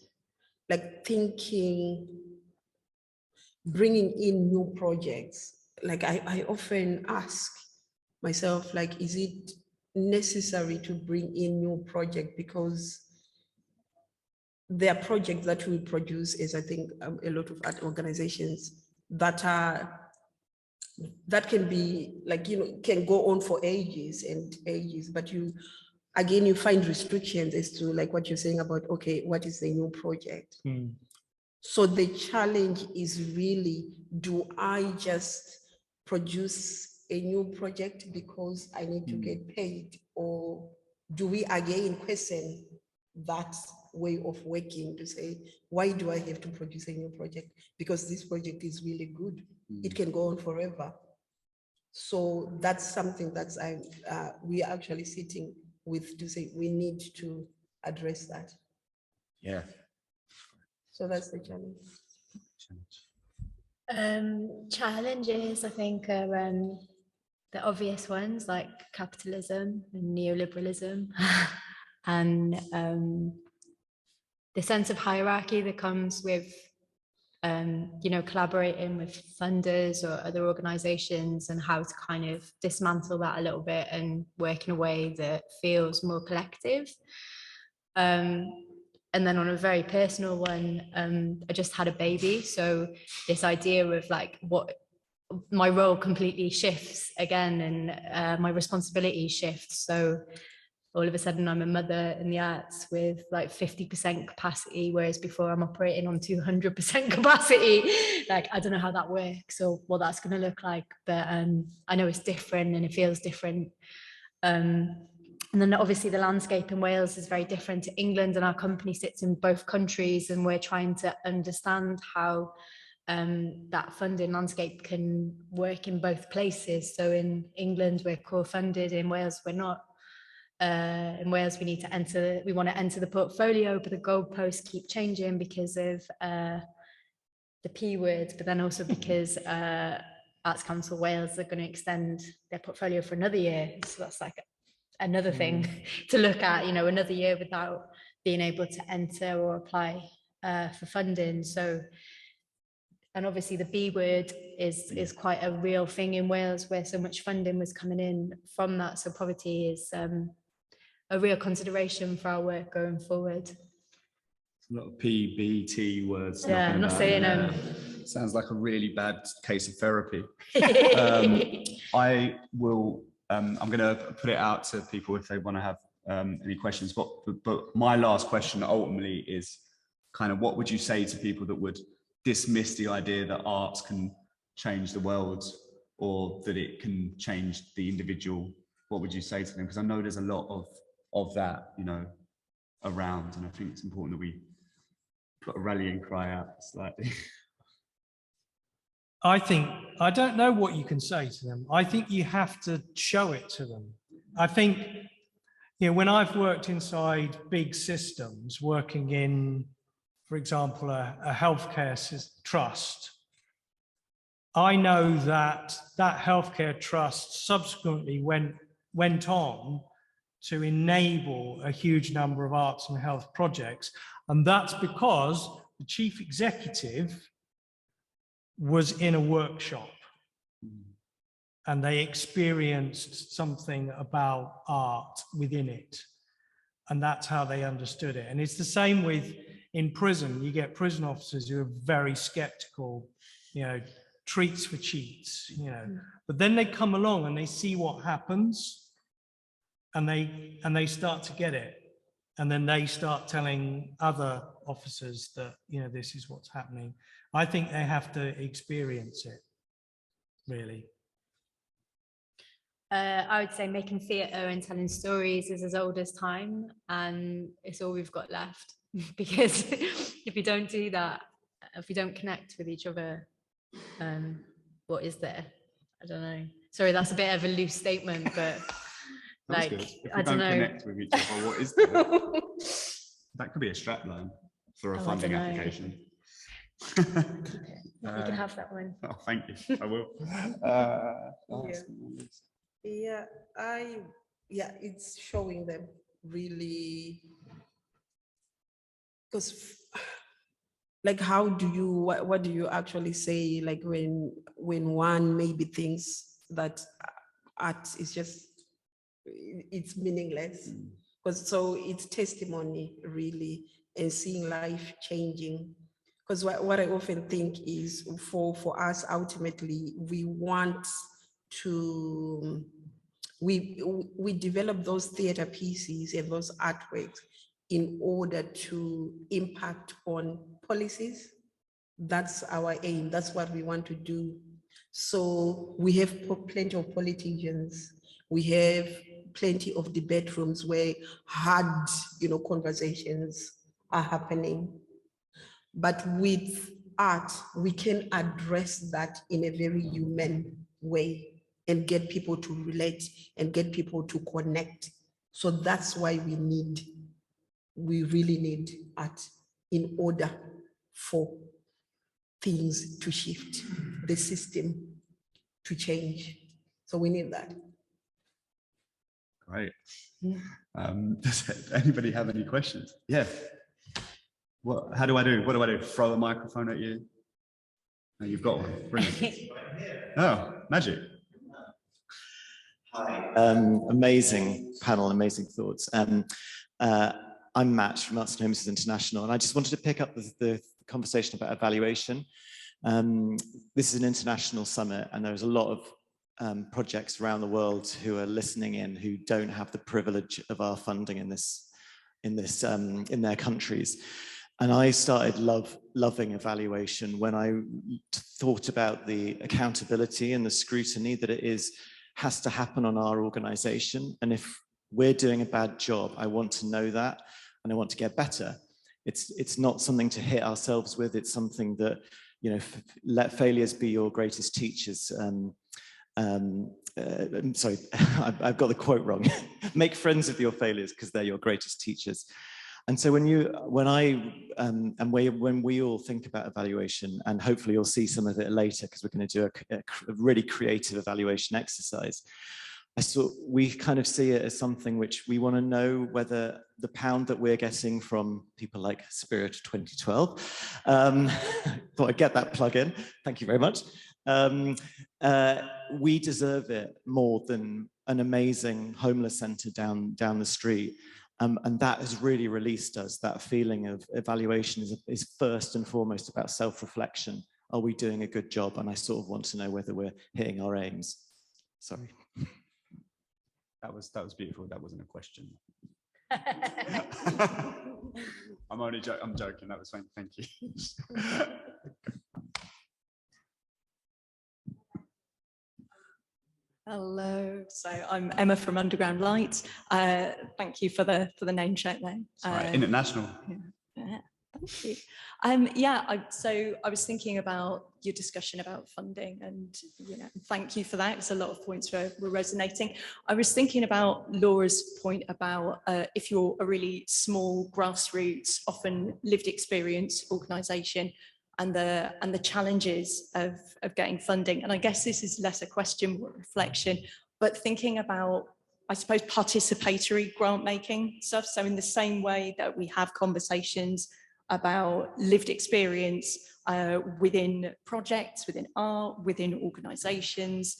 like thinking, bringing in new projects. Like I often ask myself, like, is it necessary to bring in new project? Because there are projects that we produce, as I think a lot of art organizations that can be like, can go on for ages and ages, but you find restrictions as to like what you're saying about, okay, what is the new project? So the challenge is really, do I just produce a new project because I need to get paid? Or do we again question that way of working to say, why do I have to produce a new project? Because this project is really good. It can go on forever. So that's something that's we are actually sitting with to say we need to address that. Yeah. So that's the challenge. Challenges, I think, are the obvious ones like capitalism and neoliberalism and the sense of hierarchy that comes with collaborating with funders or other organizations, and how to kind of dismantle that a little bit and work in a way that feels more collective. And then on a very personal one, I just had a baby. So this idea of like what my role completely shifts again, and my responsibility shifts. So all of a sudden I'm a mother in the arts with like 50% capacity, whereas before I'm operating on 200% capacity. Like, I don't know how that works or what that's going to look like, but I know it's different and it feels different. And then obviously the landscape in Wales is very different to England, and our company sits in both countries, and we're trying to understand how that funding landscape can work in both places. So in England, we're co-funded, in Wales, we're not. In Wales, we want to enter the portfolio, but the goalposts keep changing because of the P word, but then also because Arts Council Wales are going to extend their portfolio for another year. So that's like another thing to look at, another year without being able to enter or apply for funding. So, and obviously the B word is quite a real thing in Wales, where so much funding was coming in from that. So poverty is a real consideration for our work going forward. A lot of PBT words. Yeah, I'm not saying them. Sounds like a really bad case of therapy. I will. I'm going to put it out to people if they want to have any questions. But my last question ultimately is kind of what would you say to people that would dismiss the idea that arts can change the world or that it can change the individual? What would you say to them? Because I know there's a lot of that, you know, around, and I think it's important that we put a rallying cry out slightly. I don't know what you can say to them. I think you have to show it to them. I think, you know, when I've worked inside big systems, working in, for example, a healthcare trust, I know that that healthcare trust subsequently went on to enable a huge number of arts and health projects. And that's because the chief executive was in a workshop and they experienced something about art within it. And that's how they understood it. And it's the same with in prison. You get prison officers who are very skeptical, you know, treats for cheats, you know, but then they come along and they see what happens and they start to get it. And then they start telling other officers that, you know, this is what's happening. I think they have to experience it, really. I would say making theatre and telling stories is as old as time, and it's all we've got left. Because if you don't do that, if you don't connect with each other, what is there? I don't know. Sorry, that's a bit of a loose statement, but like, I don't know. Connect with each other, what is there? That could be a strapline for a funding application. You can have that one. Oh, thank you. I will. It's showing them really, because like, how do you, what do you actually say, like when one maybe thinks that art is just, it's meaningless, because so it's testimony really, and seeing life changing. Because what I often think is for us, ultimately, we want to, we develop those theater pieces and those artworks in order to impact on policies. That's our aim. That's what we want to do. So we have plenty of politicians. We have plenty of debate rooms where hard, you know, conversations are happening. But with art, we can address that in a very human way and get people to relate and get people to connect. So that's why we really need art in order for things to shift, the system to change. So we need that. Great. Does anybody have any questions? Yeah. How do I do? What do I do? Throw a microphone at you? No, you've got one. Brilliant. Oh, magic. Hi. Amazing panel, amazing thoughts. I'm Matt from Arts and Homelessness International, and I just wanted to pick up the conversation about evaluation. This is an international summit, and there's a lot of projects around the world who are listening in who don't have the privilege of our funding in their countries. And I started loving evaluation when I thought about the accountability and the scrutiny that has to happen on our organization. And if we're doing a bad job, I want to know that, and I want to get better. It's not something to hit ourselves with. It's something that, you know, let failures be your greatest teachers. Sorry, I've got the quote wrong. Make friends with your failures because they're your greatest teachers. And so when we all think about evaluation, and hopefully you'll see some of it later because we're going to do a really creative evaluation exercise, we kind of see it as something which we want to know whether the pound that we're getting from people like Spirit 2012, thought I'd get that plug in, thank you very much, we deserve it more than an amazing homeless centre down the street, And that has really released us. That feeling of evaluation is first and foremost about self-reflection. Are we doing a good job? And I sort of want to know whether we're hitting our aims. Sorry. That was beautiful. That wasn't a question. I'm joking. That was fine. Thank you. Hello, so I'm Emma from Underground Lights. Thank you for the name check there. Right, international. Yeah, thank you. So I was thinking about your discussion about funding, and thank you for that. It's a lot of points were resonating. I was thinking about Laura's point about if you're a really small grassroots, often lived experience organisation, and the challenges of getting funding. And I guess this is less a question, more reflection, but thinking about, I suppose, participatory grant making stuff. So in the same way that we have conversations about lived experience within projects, within art, within organisations,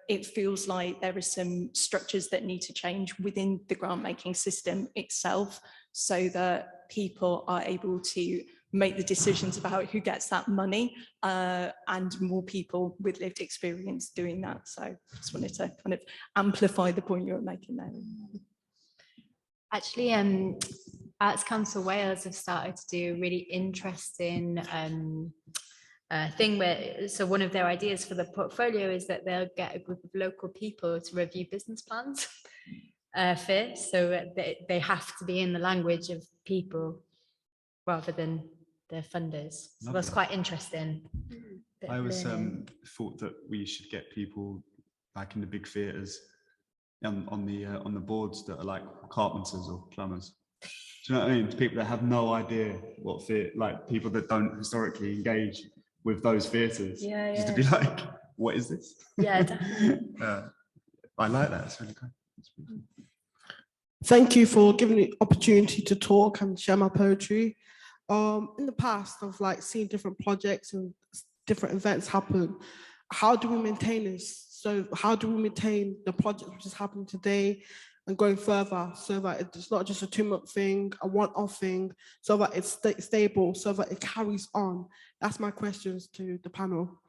it feels like there are some structures that need to change within the grant making system itself so that people are able to make the decisions about who gets that money, and more people with lived experience doing that. So I just wanted to kind of amplify the point you were making there. Actually, Arts Council Wales have started to do a really interesting thing where, so one of their ideas for the portfolio is that they'll get a group of local people to review business plans first, so they have to be in the language of people rather than the funders. So that's quite interesting. I always thought that we should get people back in the big theatres on the boards that are like carpenters or plumbers. Do you know what I mean? People that have no idea what theatre, like people that don't historically engage with those theatres. Yeah, just to be like, what is this? Yeah, definitely. I like that. It's really good. Thank you for giving me the opportunity to talk and share my poetry. In the past, I've seen different projects and different events happen. How do we maintain this? So how do we maintain the project which is happening today and going further so that it's not just a 2-month thing, a one-off thing, so that it's stable, so that it carries on? That's my questions to the panel.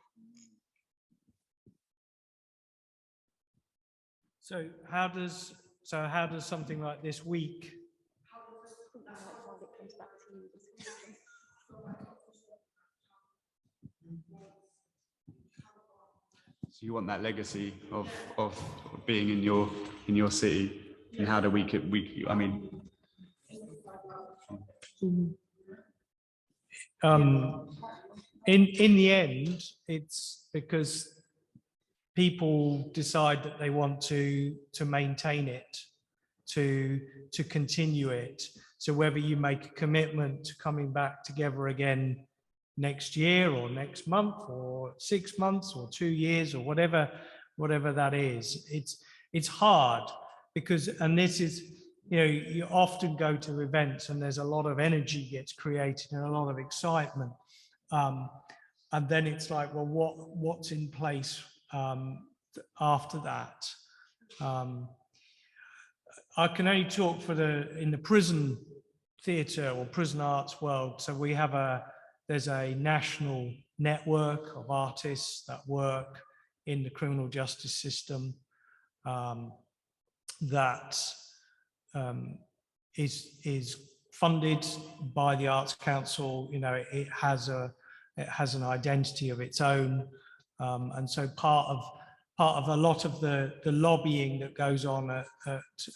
So how does something like this week? So you want that legacy of being in your city, and how do we I mean, in the end, it's because people decide that they want to maintain it, to continue it. So whether you make a commitment to coming back together again next year or next month or 6 months or 2 years or whatever that is, it's hard because, and this is, you often go to events and there's a lot of energy gets created and a lot of excitement, and then it's like, well, what's in place after that? I can only talk in the prison theatre or prison arts world. So we have there's a national network of artists that work in the criminal justice system that is funded by the Arts Council. It has an identity of its own, and so part of a lot of the lobbying that goes on at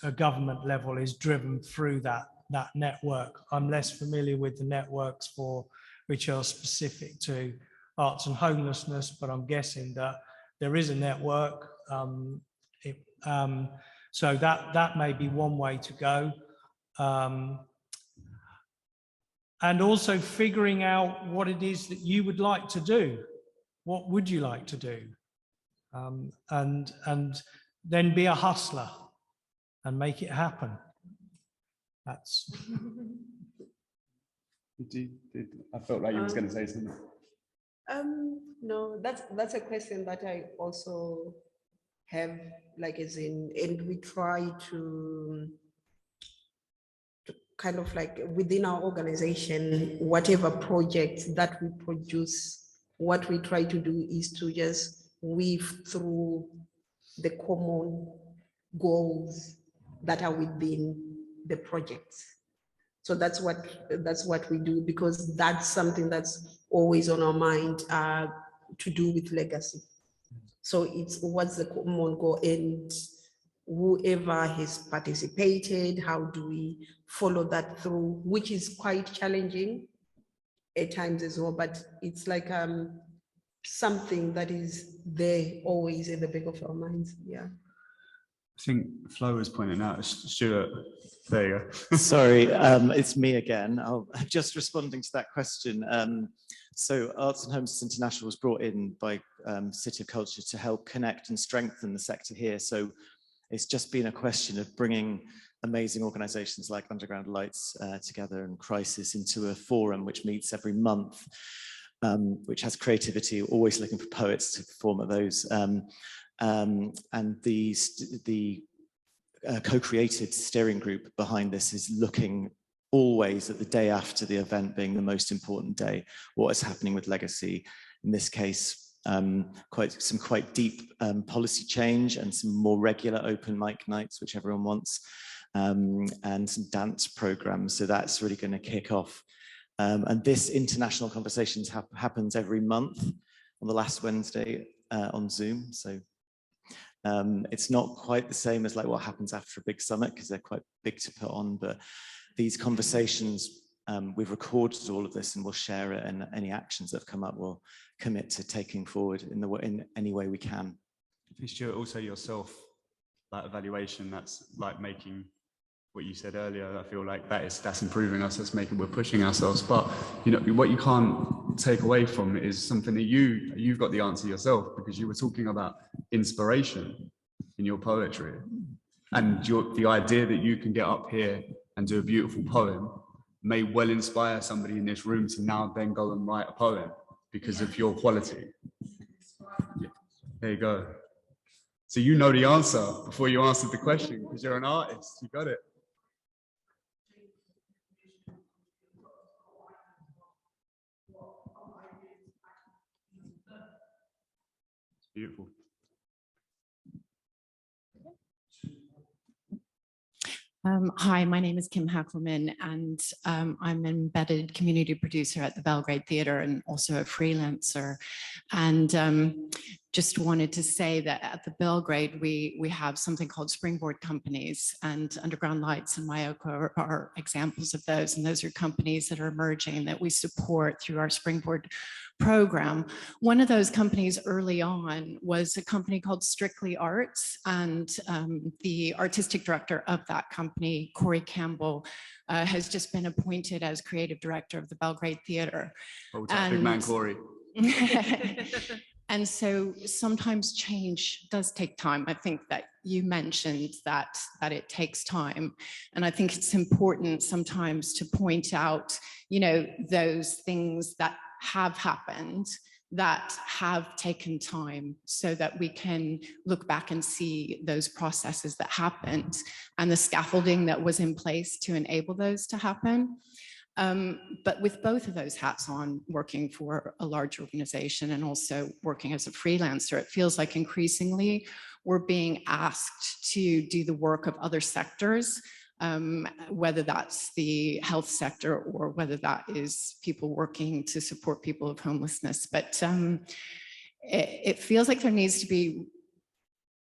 a government level is driven through that network. I'm less familiar with the networks which are specific to arts and homelessness, but I'm guessing that there is a network. So that may be one way to go. And also figuring out what it is that you would like to do. What would you like to do? And then be a hustler and make it happen. That's. I felt like you was going to say something. No, that's a question that I also have, and we try to kind of like within our organization, whatever projects that we produce, what we try to do is to just weave through the common goals that are within the projects. So that's what we do, because that's something that's always on our mind, to do with legacy. So it's what's the common goal, and whoever has participated, how do we follow that through, which is quite challenging at times as well, but it's like something that is there always in the back of our minds. Yeah. I think Flo was pointing out, Stuart, there you go. Sorry, it's me again. I'm just responding to that question. So Arts and Homelessness International was brought in by City of Culture to help connect and strengthen the sector here. So it's just been a question of bringing amazing organizations like Underground Lights together, and Crisis into a forum which meets every month, which has creativity, always looking for poets to perform at those. And the co-created steering group behind this is looking always at the day after the event being the most important day, what is happening with legacy. In this case, quite deep policy change and some more regular open mic nights, which everyone wants, and some dance programs. So that's really going to kick off. And this international conversations happens every month on the last Wednesday on Zoom. So it's not quite the same as like what happens after a big summit, because they're quite big to put on, but these conversations, we've recorded all of this and we'll share it, and any actions that have come up we'll commit to taking forward in any way we can. Stuart, also yourself, that evaluation, that's like making what you said earlier. I feel like that's improving us, we're pushing ourselves. But you know what you can't take away from it is something that you've got the answer yourself, because you were talking about inspiration in your poetry, and the idea that you can get up here and do a beautiful poem may well inspire somebody in this room to now then go and write a poem because of your quality. Yeah. There you go. So you know the answer before you answered the question, because you're an artist. You got it. It's beautiful. Hi, my name is Kim Hackelman, and I'm an embedded community producer at the Belgrade Theatre and also a freelancer. And just wanted to say that at the Belgrade, we have something called springboard companies, and Underground Lights and Myoko are examples of those. And those are companies that are emerging that we support through our springboard program. One of those companies early on was a company called Strictly Arts, and the artistic director of that company, Corey Campbell, has just been appointed as creative director of the Belgrade Theatre. Oh, big man Corey. And so sometimes change does take time. I think that you mentioned that it takes time. And I think it's important sometimes to point out, you know, those things that have happened, that have taken time, so that we can look back and see those processes that happened and the scaffolding that was in place to enable those to happen. But with both of those hats on, working for a large organization and also working as a freelancer, it feels like increasingly we're being asked to do the work of other sectors, whether that's the health sector or whether that is people working to support people of homelessness. But it feels like there needs to be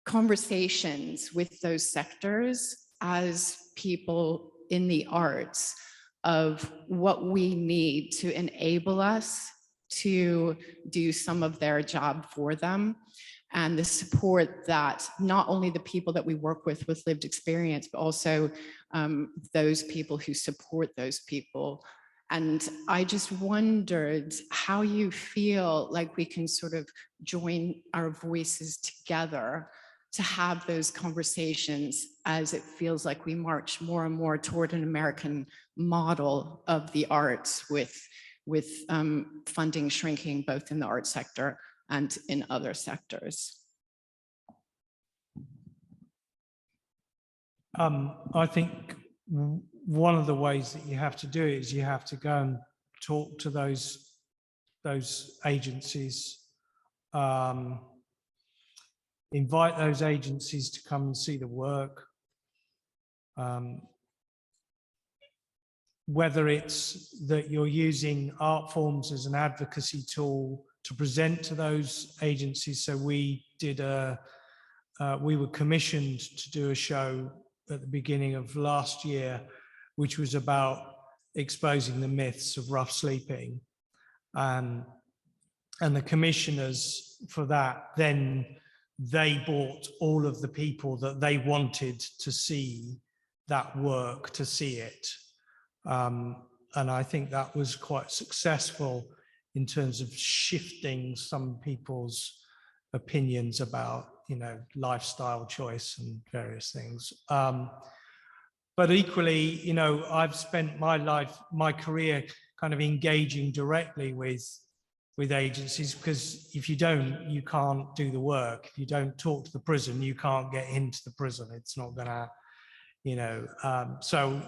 conversations with those sectors as people in the arts of what we need to enable us to do some of their job for them, and the support that not only the people that we work with lived experience, but also those people who support those people. And I just wondered how you feel like we can sort of join our voices together to have those conversations, as it feels like we march more and more toward an American model of the arts, with funding shrinking both in the art sector and in other sectors. I think one of the ways that you have to do it is you have to go and talk to those agencies, invite those agencies to come and see the work. Whether it's that you're using art forms as an advocacy tool to present to those agencies. So we were commissioned to do a show at the beginning of last year, which was about exposing the myths of rough sleeping. And the commissioners for that, then they brought all of the people that they wanted to see that work to see it. And I think that was quite successful in terms of shifting some people's opinions about, lifestyle choice and various things. But equally, I've spent my career kind of engaging directly with agencies, because if you don't, you can't do the work. If you don't talk to the prison, you can't get into the prison. It's not gonna, so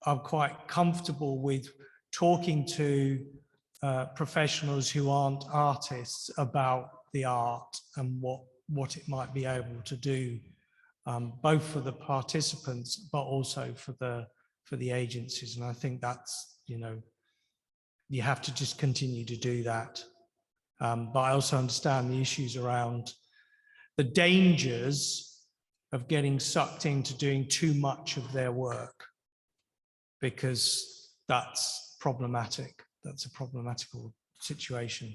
I'm quite comfortable with talking to professionals who aren't artists about the art and what it might be able to do, both for the participants, but also for the agencies. And I think that's, you have to just continue to do that. But I also understand the issues around the dangers of getting sucked into doing too much of their work, because that's problematic. That's a problematical situation.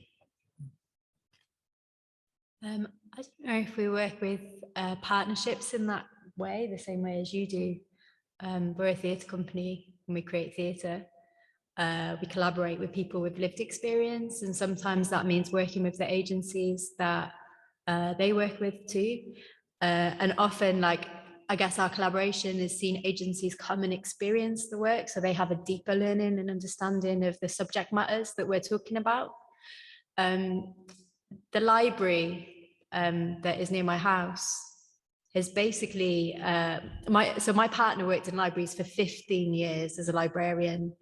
I don't know if we work with partnerships in that way, the same way as you do. We're a theatre company and we create theatre. We collaborate with people with lived experience, and sometimes that means working with the agencies that they work with too. And often, I guess our collaboration is seeing agencies come and experience the work, so they have a deeper learning and understanding of the subject matters that we're talking about. The library that is near my house is basically, my partner worked in libraries for 15 years as a librarian.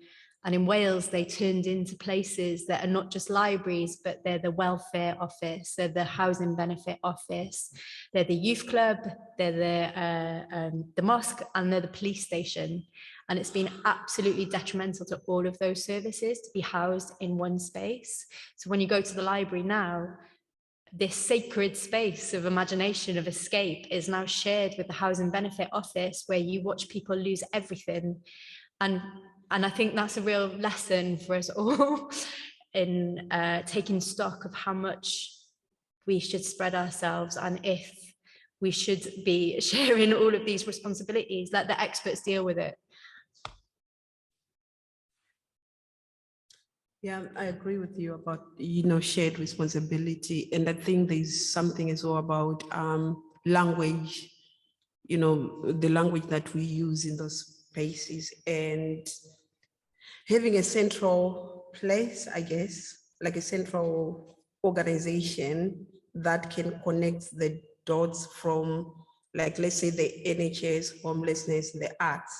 And in Wales, they turned into places that are not just libraries, but they're the welfare office, they're the housing benefit office, they're the youth club, they're the mosque, and they're the police station. And it's been absolutely detrimental to all of those services to be housed in one space. So when you go to the library now, this sacred space of imagination, of escape, is now shared with the housing benefit office, where you watch people lose everything. And I think that's a real lesson for us all in taking stock of how much we should spread ourselves, and if we should be sharing all of these responsibilities. Let the experts deal with it. Yeah, I agree with you about, shared responsibility. And I think there's something as well about language, the language that we use in those spaces, and having a central place, I guess, like a central organization that can connect the dots from, let's say, the NHS, homelessness, the arts.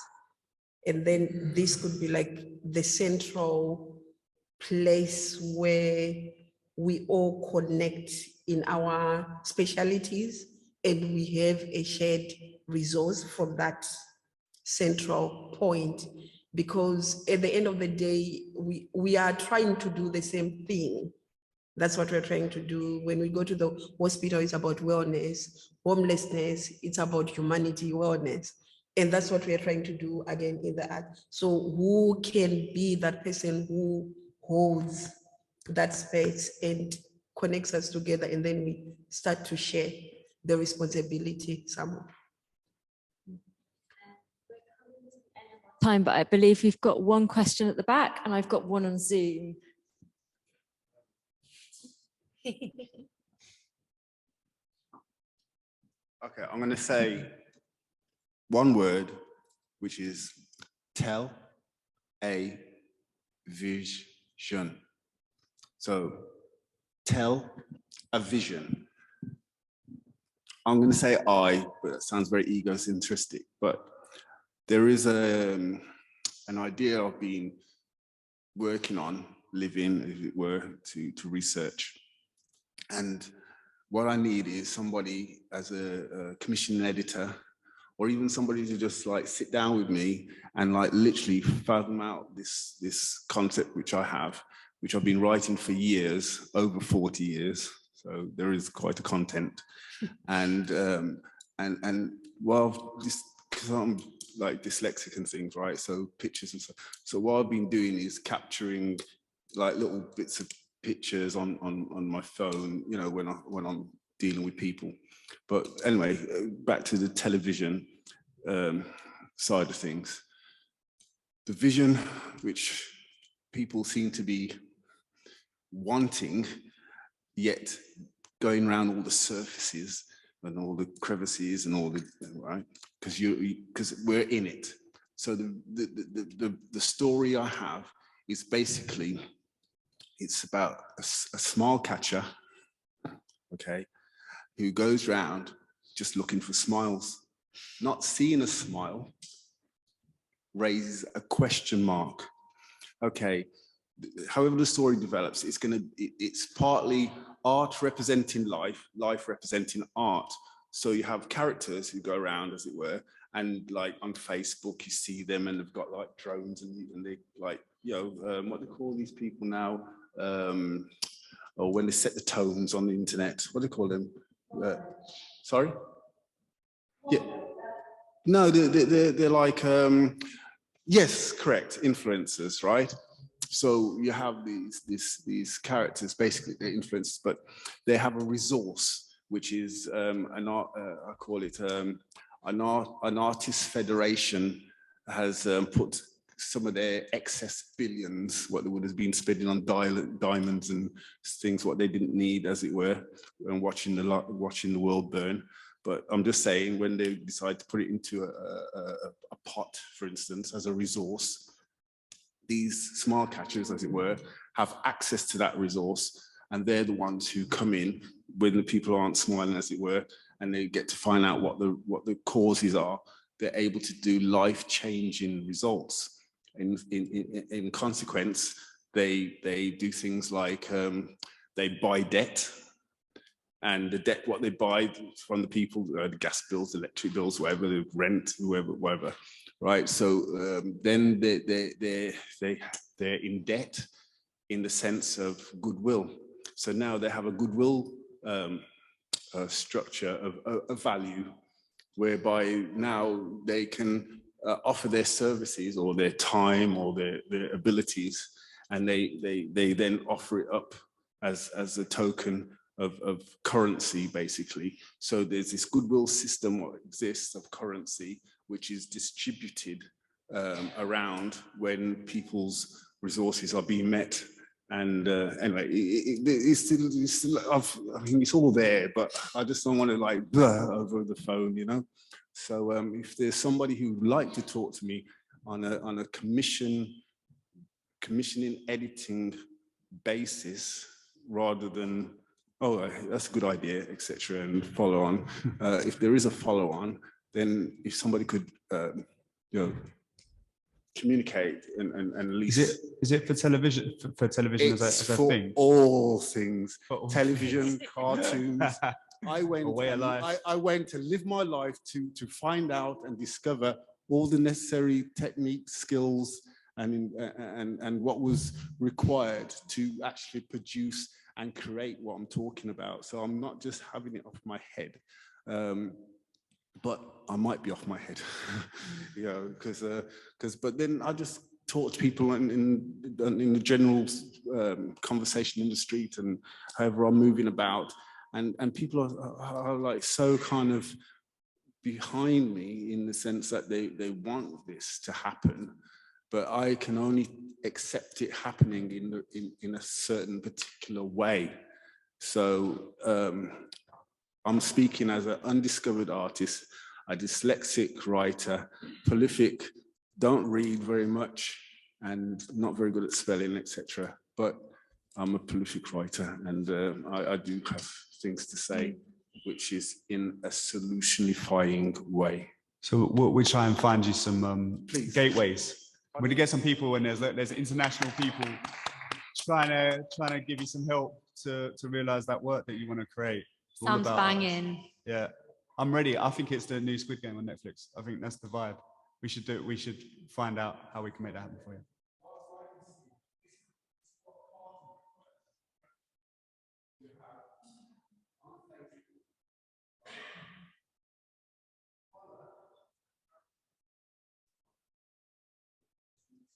And then this could be like the central place where we all connect in our specialities, and we have a shared resource from that central point. Because at the end of the day, we are trying to do the same thing. That's what we're trying to do. When we go to the hospital, it's about wellness. Homelessness, it's about humanity, wellness. And that's what we're trying to do again in the art. So who can be that person who holds that space and connects us together, and then we start to share the responsibility somehow. Time, but I believe we've got one question at the back, and I've got one on Zoom. Okay, I'm going to say one word, which is tell a vision. So tell a vision. I'm going to say I, but that sounds very egocentristic, but there is a an idea I've been working on, living, as it were, to research. And what I need is somebody as a commissioning editor, or even somebody to just like sit down with me and like literally fathom out this concept which I have, which I've been writing for years, over 40 years. So there is quite a content. And while this, because I'm like dyslexic and things, right? So pictures and stuff. So what I've been doing is capturing like little bits of pictures on my phone, you know, when I'm dealing with people. But anyway, back to the television side of things. The vision which people seem to be wanting, yet going around all the surfaces and all the crevices and all the, right? Because we're in it. So the story I have is basically, it's about a smile catcher, okay, who goes around just looking for smiles, not seeing a smile, raises a question mark. Okay, however the story develops, it's partly art representing life, life representing art. So you have characters who go around, as it were, and like on Facebook, you see them and they've got like drones and they like, you know, what do they call these people now? Or when they set the tones on the internet, what do they call them? Sorry? Yeah. No, they're like, yes, correct, influencers, right? So you have these characters, basically they're influencers, but they have a resource, which is I call it an artist federation has put some of their excess billions, what they would have been spending on diamonds and things, what they didn't need, as it were, and watching the world burn. But I'm just saying, when they decide to put it into a pot, for instance, as a resource, these smile catchers, as it were, have access to that resource, and they're the ones who come in when the people aren't smiling, as it were, and they get to find out what the causes are. They're able to do life-changing results. In consequence, they do things like they buy debt, and the debt, what they buy from the people, the gas bills, electric bills, whatever, the rent, whatever, right? So then they're in debt in the sense of goodwill. So now they have a goodwill structure of value, whereby now they can offer their services or their time or their abilities, and they then offer it up as a token of currency, basically. So there's this goodwill system what exists of currency, which is distributed around when people's resources are being met. And anyway, I mean, it's all there, but I just don't want to like blah over the phone, you know. So if there's somebody who would like to talk to me on a commissioning editing basis, rather than, oh, that's a good idea, etc., and follow on. If there is a follow on, then if somebody could, you know, communicate and at least. Is it for television? For television as a thing? All things. Television, cartoons. I went to live my life to find out and discover all the necessary techniques, skills, and what was required to actually produce and create what I'm talking about. So I'm not just having it off my head. But I might be off my head, you know, but then I just talk to people in the general conversation in the street and however I'm moving about, and people are like so kind of behind me in the sense that they want this to happen, but I can only accept it happening in a certain particular way. So I'm speaking as an undiscovered artist, a dyslexic writer, prolific, don't read very much, and not very good at spelling, etc. But I'm a prolific writer, and I do have things to say, which is in a solutionifying way. So we'll try and find you some gateways. We're gonna get some people, and there's international people trying to give you some help to realize that work that you want to create. It's all Sounds about us. banging. Yeah, I'm ready. I think it's the new Squid Game on Netflix. I think that's the vibe. We should do it. We should find out how we can make that happen for you.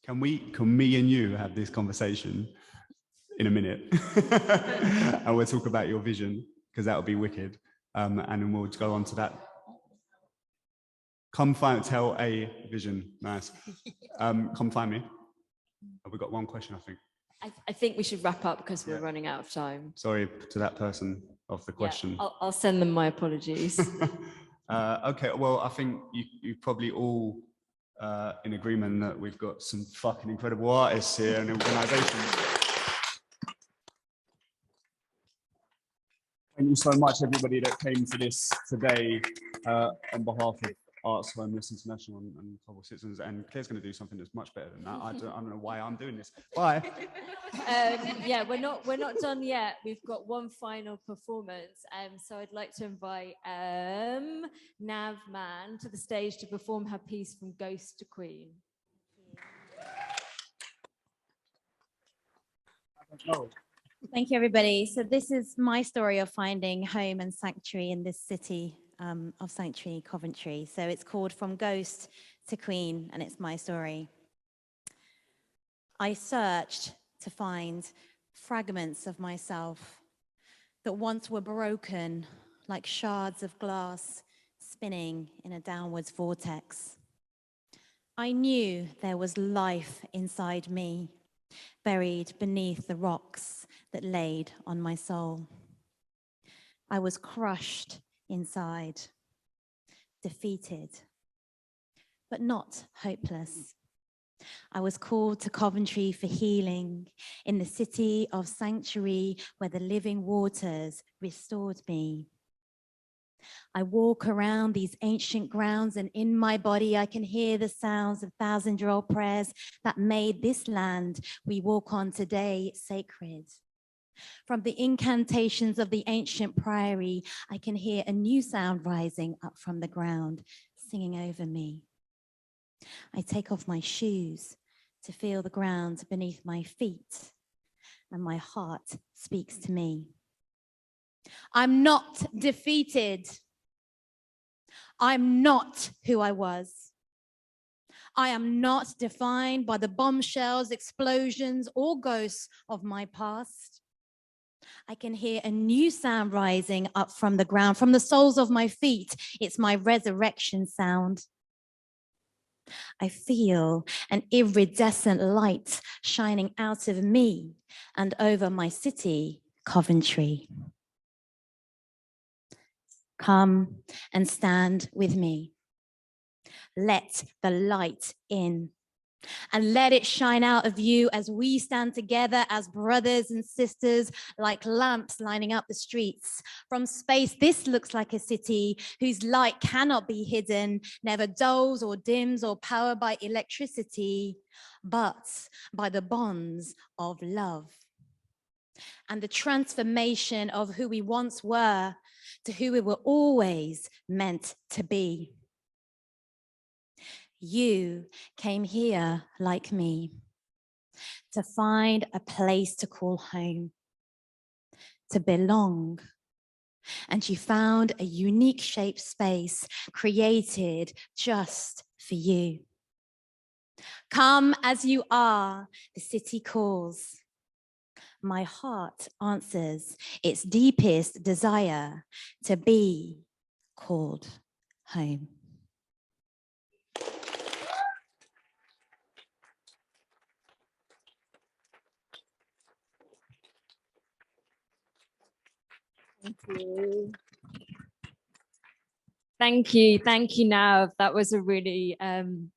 Can me and you have this conversation in a minute? And we'll talk about your vision, because that would be wicked. And then we'll go on to that. Tell a vision. Nice. Come find me. We've got one question, I think. I think we should wrap up because we're running out of time. Sorry to that person of the question. Yeah, I'll send them my apologies. Okay, well, I think you probably all in agreement that we've got some fucking incredible artists here and organisations. Thank you so much, everybody that came to this today on behalf of Arts Homelessness International and Global Citizens. And Claire's going to do something that's much better than that. I don't know why I'm doing this. Bye. Yeah, we're not done yet. We've got one final performance. So I'd like to invite Nav Man to the stage to perform her piece From Ghost to Queen. Thank you, everybody. So this is my story of finding home and sanctuary in this city of sanctuary, Coventry. So it's called From Ghost to Queen, and it's my story. I searched to find fragments of myself that once were broken, like shards of glass spinning in a downwards vortex. I knew there was life inside me, buried beneath the rocks that laid on my soul. I was crushed inside, defeated, but not hopeless. I was called to Coventry for healing, in the city of sanctuary where the living waters restored me. I walk around these ancient grounds, and in my body I can hear the sounds of thousand-year-old prayers that made this land we walk on today sacred. From the incantations of the ancient priory, I can hear a new sound rising up from the ground, singing over me. I take off my shoes to feel the ground beneath my feet, and my heart speaks to me. I'm not defeated. I'm not who I was. I am not defined by the bombshells, explosions, or ghosts of my past. I can hear a new sound rising up from the ground, from the soles of my feet. It's my resurrection sound. I feel an iridescent light shining out of me and over my city, Coventry. Come and stand with me. Let the light in. And let it shine out of you as we stand together as brothers and sisters, like lamps lining up the streets. From space, this looks like a city whose light cannot be hidden, never dulls or dims or powered by electricity, but by the bonds of love. And the transformation of who we once were to who we were always meant to be. You came here like me to find a place to call home, to belong. And you found a unique shaped space created just for you. Come as you are, the city calls. My heart answers its deepest desire to be called home. Thank you. Thank you, Nav. That was a really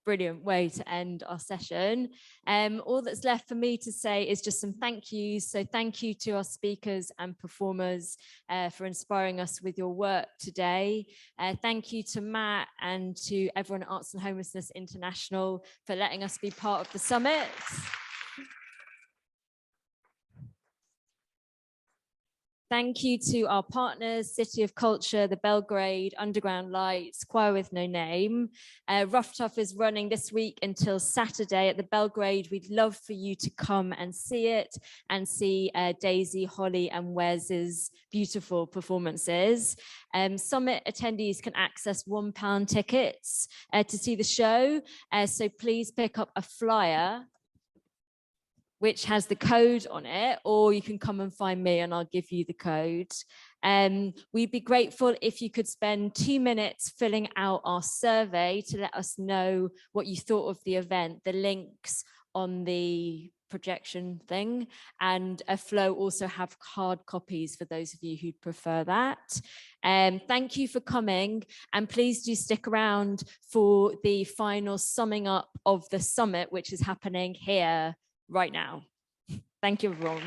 brilliant way to end our session. All that's left for me to say is just some thank yous. So thank you to our speakers and performers for inspiring us with your work today. Thank you to Matt and to everyone at Arts and Homelessness International for letting us be part of the summit. Thank you to our partners, City of Culture, the Belgrade, Underground Lights, Choir with No Name. Rough Tough is running this week until Saturday at the Belgrade. We'd love for you to come and see it and see Daisy, Holly and Wes's beautiful performances. Summit attendees can access £1 tickets to see the show. So please pick up a flyer which has the code on it, or you can come and find me and I'll give you the code. We'd be grateful if you could spend 2 minutes filling out our survey to let us know what you thought of the event. The links on the projection thing, and Flow also have hard copies for those of you who'd prefer that. Thank you for coming, and please do stick around for the final summing up of the summit, which is happening here right now. Thank you, everyone.